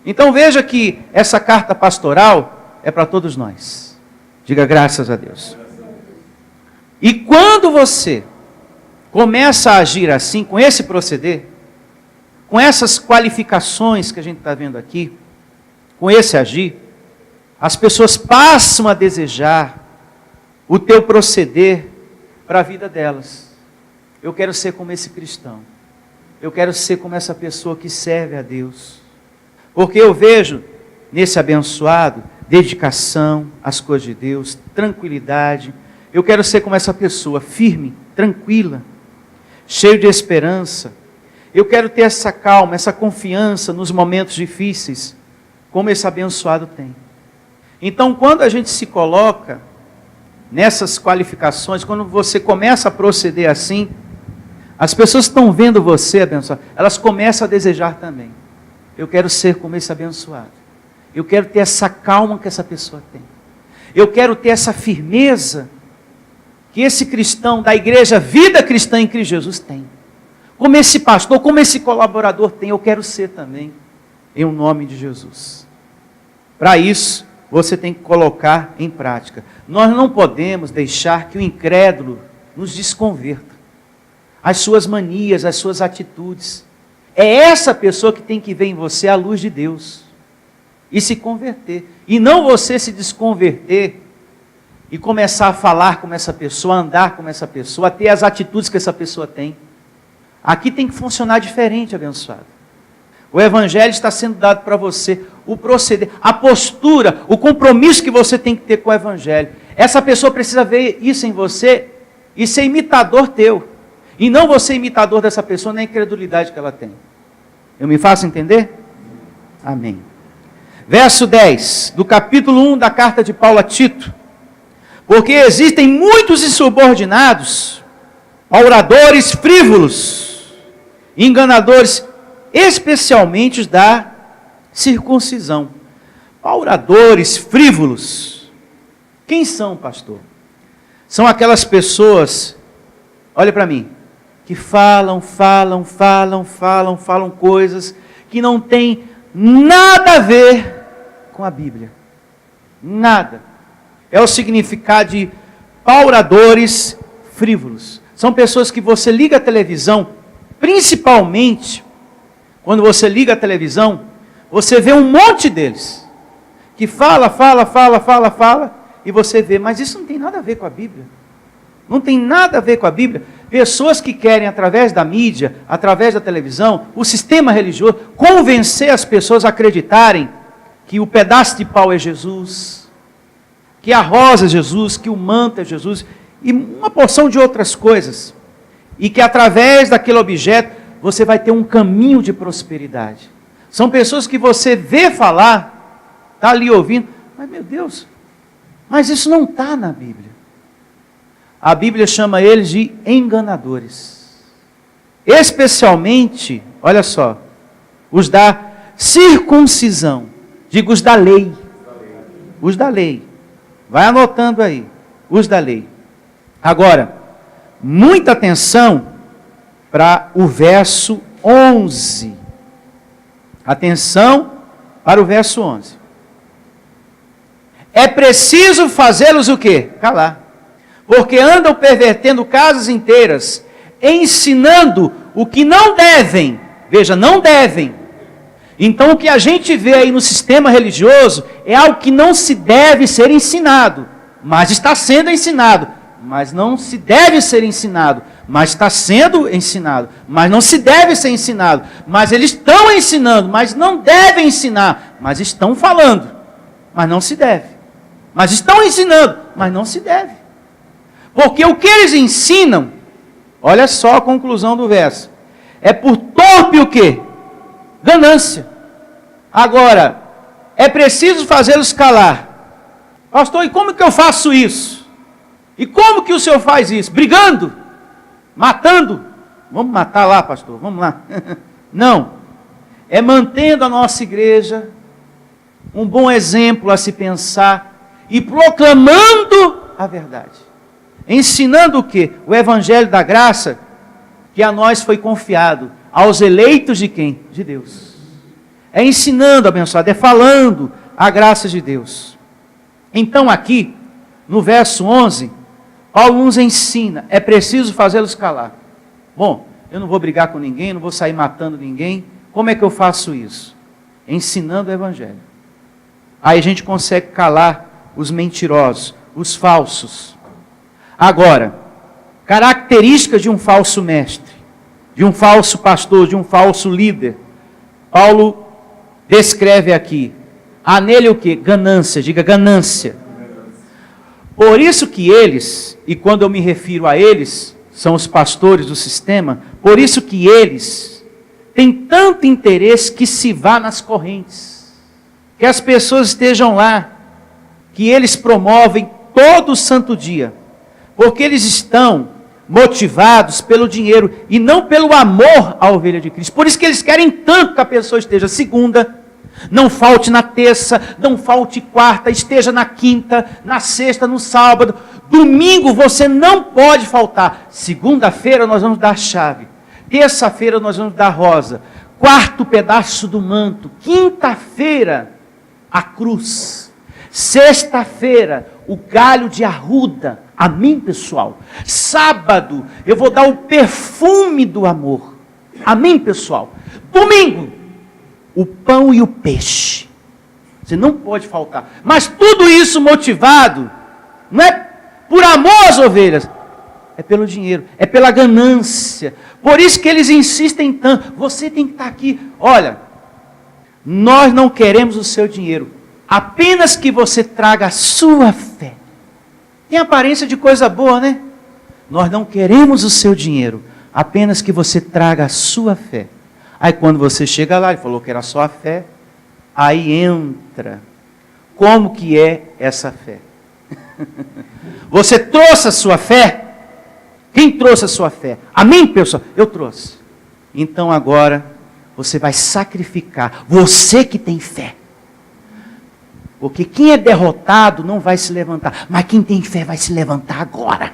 Então veja que essa carta pastoral é para todos nós. Diga graças a Deus. E quando você começa a agir assim, com esse proceder, com essas qualificações que a gente está vendo aqui, com esse agir, as pessoas passam a desejar o teu proceder para a vida delas. Eu quero ser como esse cristão. Eu quero ser como essa pessoa que serve a Deus. Porque eu vejo nesse abençoado dedicação às coisas de Deus, tranquilidade. Eu quero ser como essa pessoa, firme, tranquila, cheio de esperança. Eu quero ter essa calma, essa confiança nos momentos difíceis, como esse abençoado tem. Então, quando a gente se coloca nessas qualificações, quando você começa a proceder assim, as pessoas estão vendo você abençoado, elas começam a desejar também. Eu quero ser como esse abençoado. Eu quero ter essa calma que essa pessoa tem. Eu quero ter essa firmeza que esse cristão da igreja Vida Cristã em Cristo Jesus tem. Como esse pastor, como esse colaborador tem, eu quero ser também, em nome de Jesus. Para isso, você tem que colocar em prática. Nós não podemos deixar que o incrédulo nos desconverta. As suas manias, as suas atitudes. É essa pessoa que tem que ver em você a luz de Deus. E se converter. E não você se desconverter e começar a falar como essa pessoa, a andar como essa pessoa, a ter as atitudes que essa pessoa tem. Aqui tem que funcionar diferente, abençoado. O Evangelho está sendo dado para você, o proceder, a postura, o compromisso que você tem que ter com o Evangelho. Essa pessoa precisa ver isso em você e ser imitador teu. E não você imitador dessa pessoa na incredulidade que ela tem. Eu me faço entender? Amém. Verso 10, do capítulo 1 da carta de Paulo a Tito. Porque existem muitos insubordinados, oradores frívolos, enganadores, especialmente os da circuncisão. Oradores frívolos. Quem são, pastor? São aquelas pessoas, olha para mim, que falam coisas que não têm nada a ver com a Bíblia. Nada. É o significado de oradores frívolos. São pessoas que você liga a televisão, principalmente quando você liga a televisão, você vê um monte deles, que fala, e você vê, mas isso não tem nada a ver com a Bíblia. Não tem nada a ver com a Bíblia. Pessoas que querem, através da mídia, através da televisão, o sistema religioso, convencer as pessoas a acreditarem que o pedaço de pau é Jesus, que a rosa é Jesus, que o manto é Jesus, e uma porção de outras coisas. E que através daquele objeto, você vai ter um caminho de prosperidade. São pessoas que você vê falar, está ali ouvindo, mas meu Deus, mas isso não está na Bíblia. A Bíblia chama eles de enganadores. Especialmente, olha só, os da circuncisão. Digo os da lei. Os da lei. Vai anotando aí. Os da lei. Agora, muita atenção para o verso 11. Atenção para o verso 11. É preciso fazê-los o quê? Calar. Porque andam pervertendo casas inteiras, ensinando o que não devem. Veja, não devem. Então o que a gente vê aí no sistema religioso é algo que não se deve ser ensinado, mas está sendo ensinado. Mas não se deve ser ensinado, mas está sendo ensinado. Mas não se deve ser ensinado, mas eles estão ensinando, mas não devem ensinar. Mas estão falando, mas não se deve. Mas estão ensinando, mas não se deve. Porque o que eles ensinam, olha só a conclusão do verso, é por torpe o quê? Ganância. Agora, é preciso fazê-los calar. Pastor, e como que eu faço isso? E como que o senhor faz isso? Brigando? Matando? Vamos matar lá, pastor, vamos lá. Não. É mantendo a nossa igreja um bom exemplo a se pensar e proclamando a verdade. Ensinando o quê? O evangelho da graça que a nós foi confiado, aos eleitos de quem? De Deus. É ensinando, abençoado, é falando a graça de Deus. Então aqui, no verso 11, Paulo nos ensina, é preciso fazê-los calar. Bom, eu não vou brigar com ninguém, não vou sair matando ninguém. Como é que eu faço isso? Ensinando o evangelho. Aí a gente consegue calar os mentirosos, os falsos. Agora, características de um falso mestre, de um falso pastor, de um falso líder. Paulo descreve aqui. Há nele o quê? Ganância, diga ganância. Por isso que eles, e quando eu me refiro a eles, são os pastores do sistema, por isso que eles têm tanto interesse que se vá nas correntes, que as pessoas estejam lá, que eles promovem todo o santo dia, porque eles estão motivados pelo dinheiro e não pelo amor à ovelha de Cristo. Por isso que eles querem tanto que a pessoa esteja segunda, não falte na terça, não falte quarta, esteja na quinta, na sexta, no sábado. Domingo você não pode faltar. Segunda-feira nós vamos dar a chave. Terça-feira nós vamos dar a rosa. Quarto pedaço do manto. Quinta-feira a cruz. Sexta-feira, o galho de arruda. Amém, pessoal? Sábado, eu vou dar o perfume do amor. Amém, pessoal? Domingo, o pão e o peixe. Você não pode faltar. Mas tudo isso motivado, não é por amor às ovelhas, é pelo dinheiro, é pela ganância. Por isso que eles insistem tanto. Você tem que estar aqui. Olha, nós não queremos o seu dinheiro, apenas que você traga a sua fé. Tem aparência de coisa boa, né? Nós não queremos o seu dinheiro, apenas que você traga a sua fé. Aí quando você chega lá, ele falou que era só a fé, aí entra. Como que é essa fé? Você trouxe a sua fé? Quem trouxe a sua fé? Amém, pessoal? Eu trouxe. Então agora você vai sacrificar. Você que tem fé. Porque quem é derrotado não vai se levantar. Mas quem tem fé vai se levantar agora.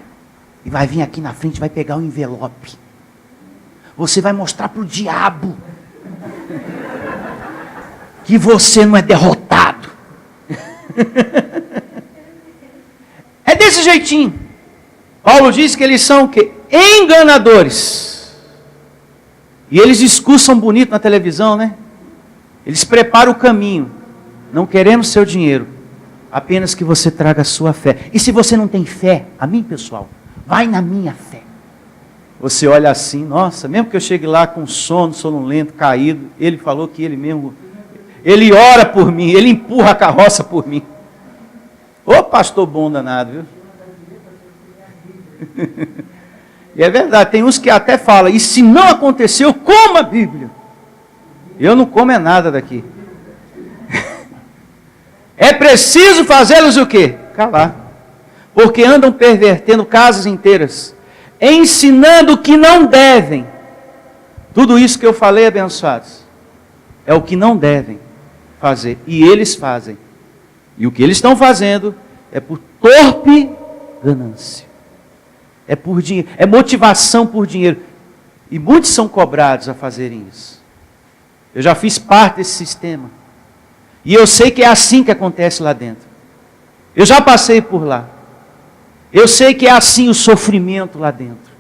E vai vir aqui na frente e vai pegar o envelope. Você vai mostrar para o diabo que você não é derrotado. É desse jeitinho. Paulo diz que eles são o quê? Enganadores. E eles discursam bonito na televisão, né? Eles preparam o caminho. Não queremos seu dinheiro, apenas que você traga a sua fé. E se você não tem fé, a mim, pessoal, vai na minha fé. Você olha assim, nossa, mesmo que eu chegue lá com sono, sonolento, caído, ele falou que ele mesmo, ele ora por mim, ele empurra a carroça por mim. Ô pastor bom danado, viu? E é verdade, tem uns que até falam, e se não aconteceu, coma a Bíblia. Eu não como é nada daqui. É preciso fazê-los o quê? Calar. Porque andam pervertendo casas inteiras, ensinando o que não devem. Tudo isso que eu falei, abençoados, é o que não devem fazer. E eles fazem. E o que eles estão fazendo é por torpe ganância. É por dinheiro, é motivação por dinheiro. E muitos são cobrados a fazerem isso. Eu já fiz parte desse sistema. E eu sei que é assim que acontece lá dentro. Eu já passei por lá. Eu sei que é assim o sofrimento lá dentro.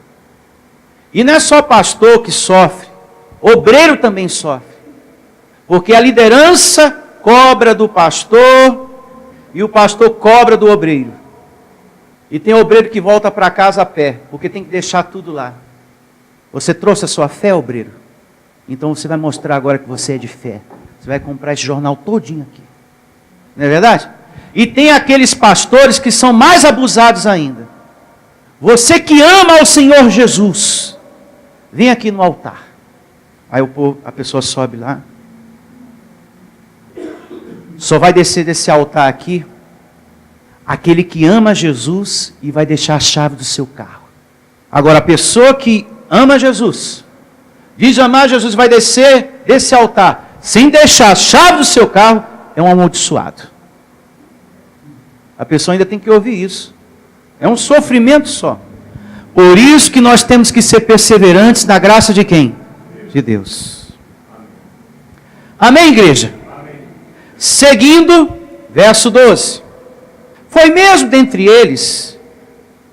E não é só pastor que sofre, obreiro também sofre. Porque a liderança cobra do pastor e o pastor cobra do obreiro. E tem obreiro que volta para casa a pé, porque tem que deixar tudo lá. Você trouxe a sua fé, obreiro? Então você vai mostrar agora que você é de fé. Você vai comprar esse jornal todinho aqui. Não é verdade? E tem aqueles pastores que são mais abusados ainda. Você que ama ao Senhor Jesus, vem aqui no altar. Aí a pessoa sobe lá. Só vai descer desse altar aqui aquele que ama Jesus e vai deixar a chave do seu carro. Agora a pessoa que ama Jesus, diz amar Jesus, vai descer desse altar sem deixar a chave do seu carro, é um amaldiçoado. A pessoa ainda tem que ouvir isso. É um sofrimento só. Por isso que nós temos que ser perseverantes na graça de quem? De Deus. Amém, igreja? Amém. Seguindo, verso 12. Foi mesmo dentre eles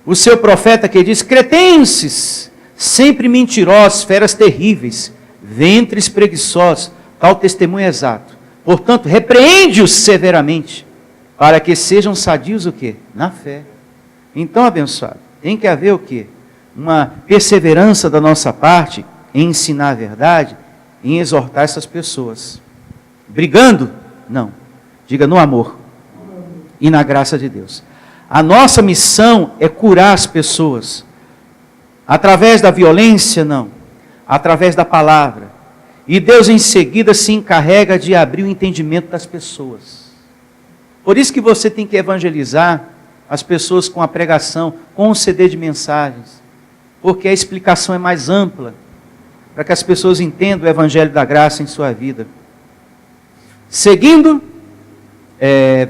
o seu profeta que diz: cretenses, sempre mentirosos, feras terríveis, ventres preguiçosos, tal testemunho exato. Portanto, repreende-os severamente, para que sejam sadios o quê? Na fé. Então, abençoado, tem que haver o quê? Uma perseverança da nossa parte em ensinar a verdade, em exortar essas pessoas. Brigando? Não. Diga no amor e na graça de Deus. A nossa missão é curar as pessoas. Através da violência? Não. Através da palavra. E Deus em seguida se encarrega de abrir o entendimento das pessoas. Por isso que você tem que evangelizar as pessoas com a pregação, com o CD de mensagens. Porque a explicação é mais ampla, para que as pessoas entendam o evangelho da graça em sua vida. Seguindo,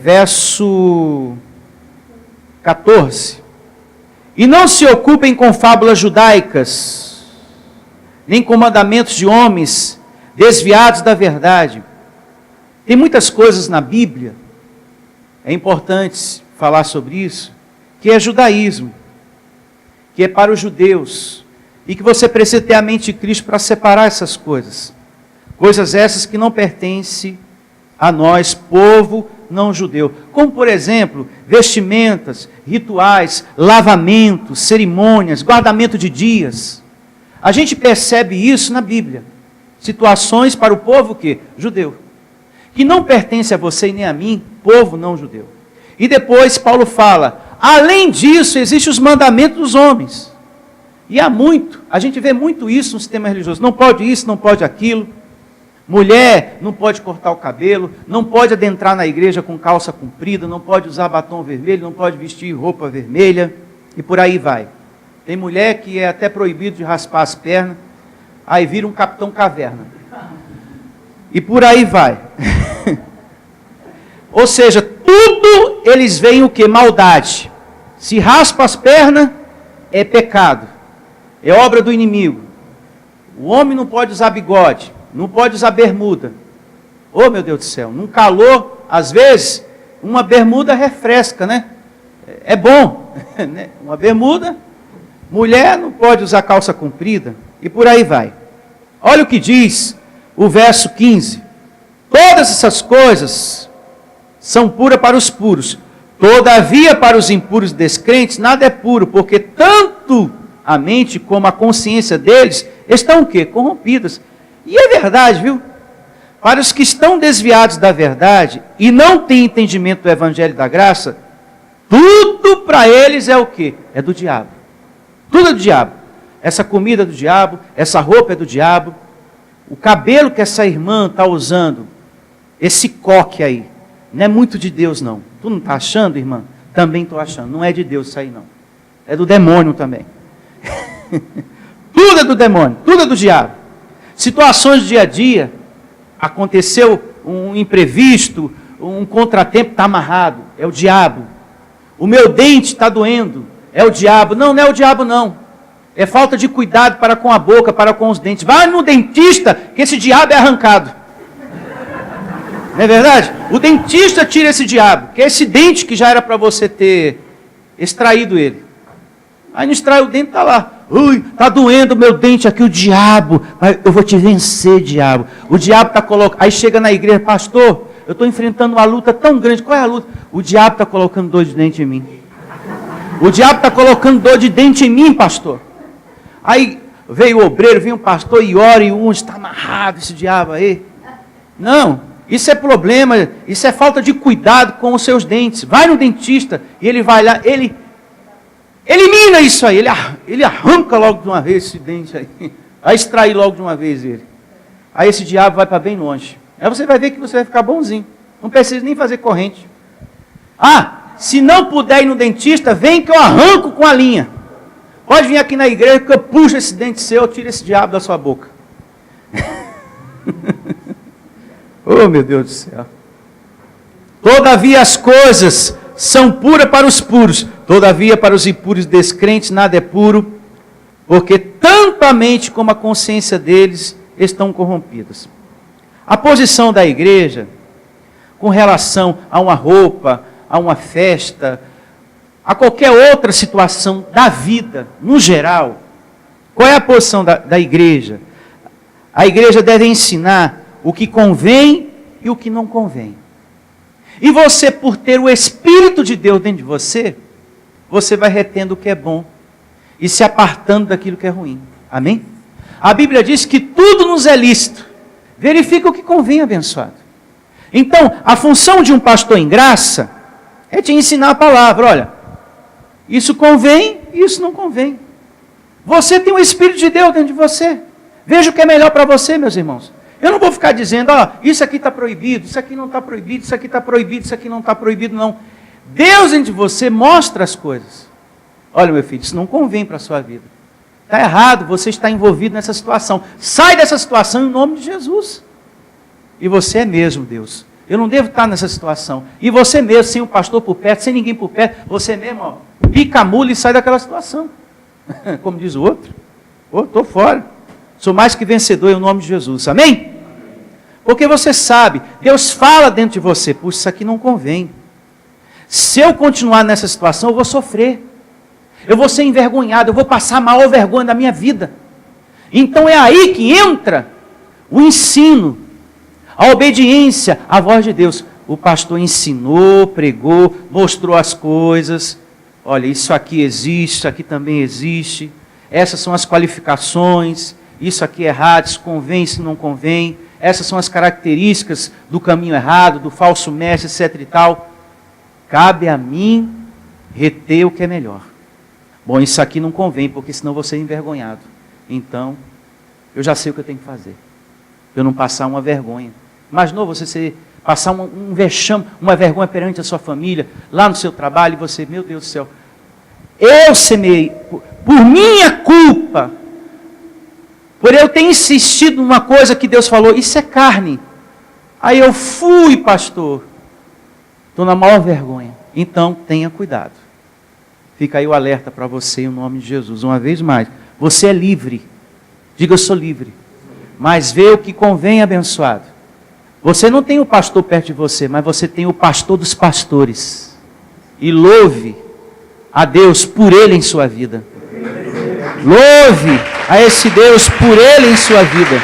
verso 14. E não se ocupem com fábulas judaicas, nem com mandamentos de homens desviados da verdade, Tem muitas coisas na Bíblia, é importante falar sobre isso, que é judaísmo, que é para os judeus, e que você precisa ter a mente de Cristo para separar essas coisas. Coisas essas que não pertencem a nós, povo não judeu. Como, por exemplo, vestimentas, rituais, lavamentos, cerimônias, guardamento de dias. A gente percebe isso na Bíblia. Situações para o povo que? Judeu. Que não pertence a você e nem a mim, povo não judeu. E depois Paulo fala, além disso, existem os mandamentos dos homens. E há muito, a gente vê muito isso no sistema religioso. Não pode isso, não pode aquilo. Mulher não pode cortar o cabelo, não pode adentrar na igreja com calça comprida, não pode usar batom vermelho, não pode vestir roupa vermelha, e por aí vai. Tem mulher que é até proibido de raspar as pernas, aí vira um Capitão Caverna. E por aí vai. Ou seja, tudo eles veem o que? Maldade. Se raspa as pernas, é pecado. É obra do inimigo. O homem não pode usar bigode, não pode usar bermuda. Oh, meu Deus do céu, num calor, às vezes, uma bermuda refresca, né? É bom. Uma bermuda, mulher não pode usar calça comprida, e por aí vai. Olha o que diz o verso 15. Todas essas coisas são puras para os puros. Todavia, para os impuros e descrentes, nada é puro, porque tanto a mente como a consciência deles estão o quê? Corrompidas. E é verdade, viu? Para os que estão desviados da verdade e não têm entendimento do evangelho da graça, tudo para eles é o quê? É do diabo. Tudo é do diabo. Essa comida é do diabo, essa roupa é do diabo, o cabelo que essa irmã está usando, esse coque aí, não é muito de Deus não. Tu não está achando, irmã? Também estou achando. Não é de Deus isso aí não. É do demônio também. Tudo é do demônio, tudo é do diabo. Situações do dia a dia, aconteceu um imprevisto, um contratempo, está amarrado, é o diabo. O meu dente está doendo, é o diabo. Não, não é o diabo não. É falta de cuidado para com a boca, para com os dentes. Vai no dentista, que esse diabo é arrancado. Não é verdade? O dentista tira esse diabo, que é esse dente que já era para você ter extraído ele. Aí não extrai o dente, está lá. Ui, está doendo o meu dente aqui, o diabo. Mas eu vou te vencer, diabo. O diabo está colocando. Aí chega na igreja, pastor, eu estou enfrentando uma luta tão grande. Qual é a luta? O diabo está colocando dor de dente em mim. O diabo está colocando dor de dente em mim, pastor. Aí veio o obreiro, veio um pastor e ora e unge, está amarrado esse diabo aí. Não, isso é problema, isso é falta de cuidado com os seus dentes. Vai no dentista e ele vai lá, ele elimina isso aí, ele arranca logo de uma vez esse dente aí. Vai extrair logo de uma vez ele. Aí esse diabo vai para bem longe. Aí você vai ver que você vai ficar bonzinho. Não precisa nem fazer corrente. Ah, se não puder ir no dentista, vem que eu arranco com a linha. Pode vir aqui na igreja que eu puxo esse dente seu, eu tiro esse diabo da sua boca. Oh, meu Deus do céu. Todavia as coisas são puras para os puros, todavia para os impuros e descrentes nada é puro, porque tanto a mente como a consciência deles estão corrompidas. A posição da igreja, com relação a uma roupa, a uma festa, a qualquer outra situação da vida, no geral, qual é a posição da igreja? A igreja deve ensinar o que convém e o que não convém. E você, por ter o Espírito de Deus dentro de você, você vai retendo o que é bom e se apartando daquilo que é ruim. Amém? A Bíblia diz que tudo nos é lícito. Verifica o que convém, abençoado. Então, a função de um pastor em graça é te ensinar a palavra. Olha, isso convém e isso não convém. Você tem o Espírito de Deus dentro de você. Veja o que é melhor para você, meus irmãos. Eu não vou ficar dizendo, isso aqui está proibido, isso aqui não está proibido, isso aqui está proibido, isso aqui não está proibido, não. Deus dentro de você mostra as coisas. Olha, meu filho, isso não convém para a sua vida. Está errado, você está envolvido nessa situação. Sai dessa situação em nome de Jesus. E você é mesmo, Deus. Eu não devo estar nessa situação. E você mesmo, sem o pastor por perto, sem ninguém por perto, você mesmo, pica a mula e sai daquela situação. Como diz o outro. Estou fora. Sou mais que vencedor em nome de Jesus. Amém? Porque você sabe, Deus fala dentro de você, puxa, isso aqui não convém. Se eu continuar nessa situação, eu vou sofrer. Eu vou ser envergonhado, eu vou passar a maior vergonha da minha vida. Então é aí que entra o ensino, a obediência à voz de Deus. O pastor ensinou, pregou, mostrou as coisas. Olha, isso aqui existe, isso aqui também existe. Essas são as qualificações. Isso aqui é errado, isso convém, isso não convém. Essas são as características do caminho errado, do falso mestre, etc e tal. Cabe a mim reter o que é melhor. Bom, isso aqui não convém, porque senão eu vou ser envergonhado. Então, eu já sei o que eu tenho que fazer. Para eu não passar uma vergonha. Imaginou você passar um vexame, uma vergonha perante a sua família, lá no seu trabalho, e você, meu Deus do céu, eu semeei, por minha culpa, por eu ter insistido numa coisa que Deus falou, isso é carne. Aí eu fui, pastor, estou na maior vergonha. Então, tenha cuidado. Fica aí o alerta para você em nome de Jesus. Uma vez mais, você é livre. Diga, eu sou livre. Mas vê o que convém, abençoado. Você não tem o pastor perto de você, mas você tem o pastor dos pastores. E louve a Deus por ele em sua vida. Louve a esse Deus por ele em sua vida.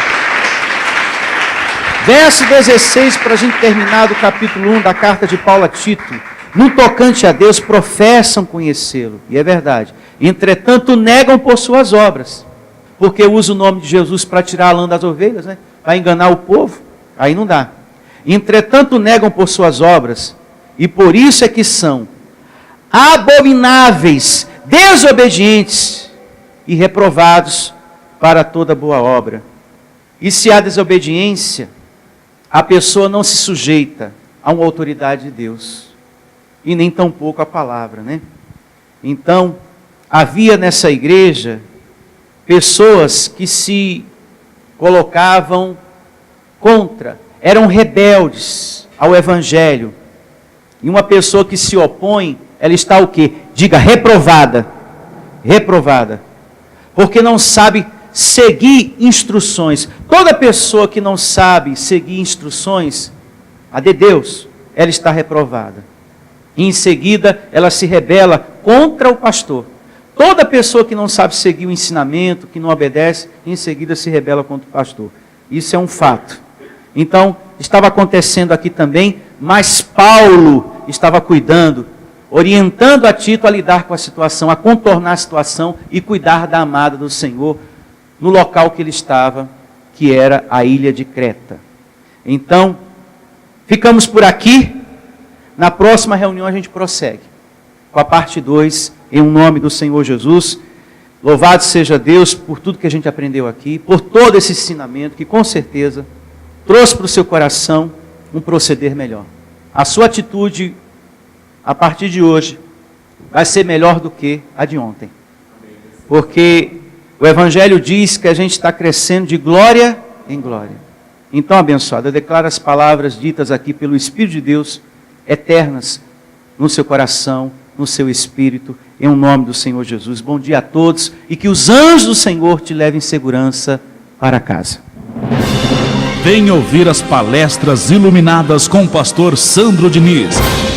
Verso 16, para a gente terminar do capítulo 1 da carta de Paulo a Tito. No tocante a Deus, professam conhecê-lo. E é verdade. Entretanto, negam por suas obras. Porque usa o nome de Jesus para tirar a lã das ovelhas, né? Para enganar o povo. Aí não dá. Entretanto, negam por suas obras. E por isso é que são abomináveis, desobedientes e reprovados para toda boa obra. E se há desobediência, a pessoa não se sujeita a uma autoridade de Deus. E nem tampouco a palavra, né? Então, havia nessa igreja pessoas que se colocavam contra, eram rebeldes ao evangelho. E uma pessoa que se opõe, ela está o quê? Diga, reprovada. Reprovada. Porque não sabe seguir instruções. Toda pessoa que não sabe seguir instruções, a de Deus, ela está reprovada. E em seguida, ela se rebela contra o pastor. Toda pessoa que não sabe seguir o ensinamento, que não obedece, em seguida se rebela contra o pastor. Isso é um fato. Então, estava acontecendo aqui também, mas Paulo estava cuidando, orientando a Tito a lidar com a situação, a contornar a situação e cuidar da amada do Senhor no local que ele estava, que era a ilha de Creta. Então, ficamos por aqui. Na próxima reunião a gente prossegue com a parte 2, em nome do Senhor Jesus. Louvado seja Deus por tudo que a gente aprendeu aqui, por todo esse ensinamento que com certeza trouxe para o seu coração um proceder melhor. A sua atitude, a partir de hoje, vai ser melhor do que a de ontem. Porque o Evangelho diz que a gente está crescendo de glória em glória. Então, abençoado, eu declaro as palavras ditas aqui pelo Espírito de Deus, eternas no seu coração, no seu espírito, em nome do Senhor Jesus. Bom dia a todos e que os anjos do Senhor te levem em segurança para casa. Venha ouvir as palestras iluminadas com o pastor Sandro Diniz.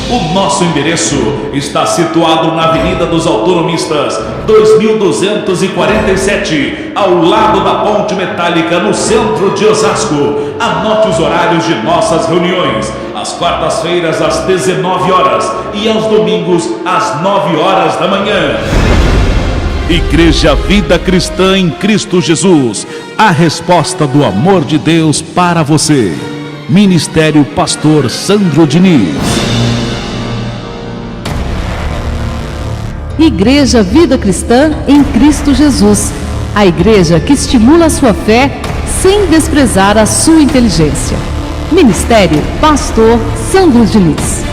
O nosso endereço está situado na Avenida dos Autonomistas, 2247, ao lado da Ponte Metálica, no centro de Osasco. Anote os horários de nossas reuniões: às quartas-feiras às 19 horas e aos domingos às 9 horas da manhã. Igreja Vida Cristã em Cristo Jesus, a resposta do amor de Deus para você. Ministério Pastor Sandro Diniz. Igreja Vida Cristã em Cristo Jesus, a igreja que estimula a sua fé sem desprezar a sua inteligência. Ministério Pastor Sandro Diniz.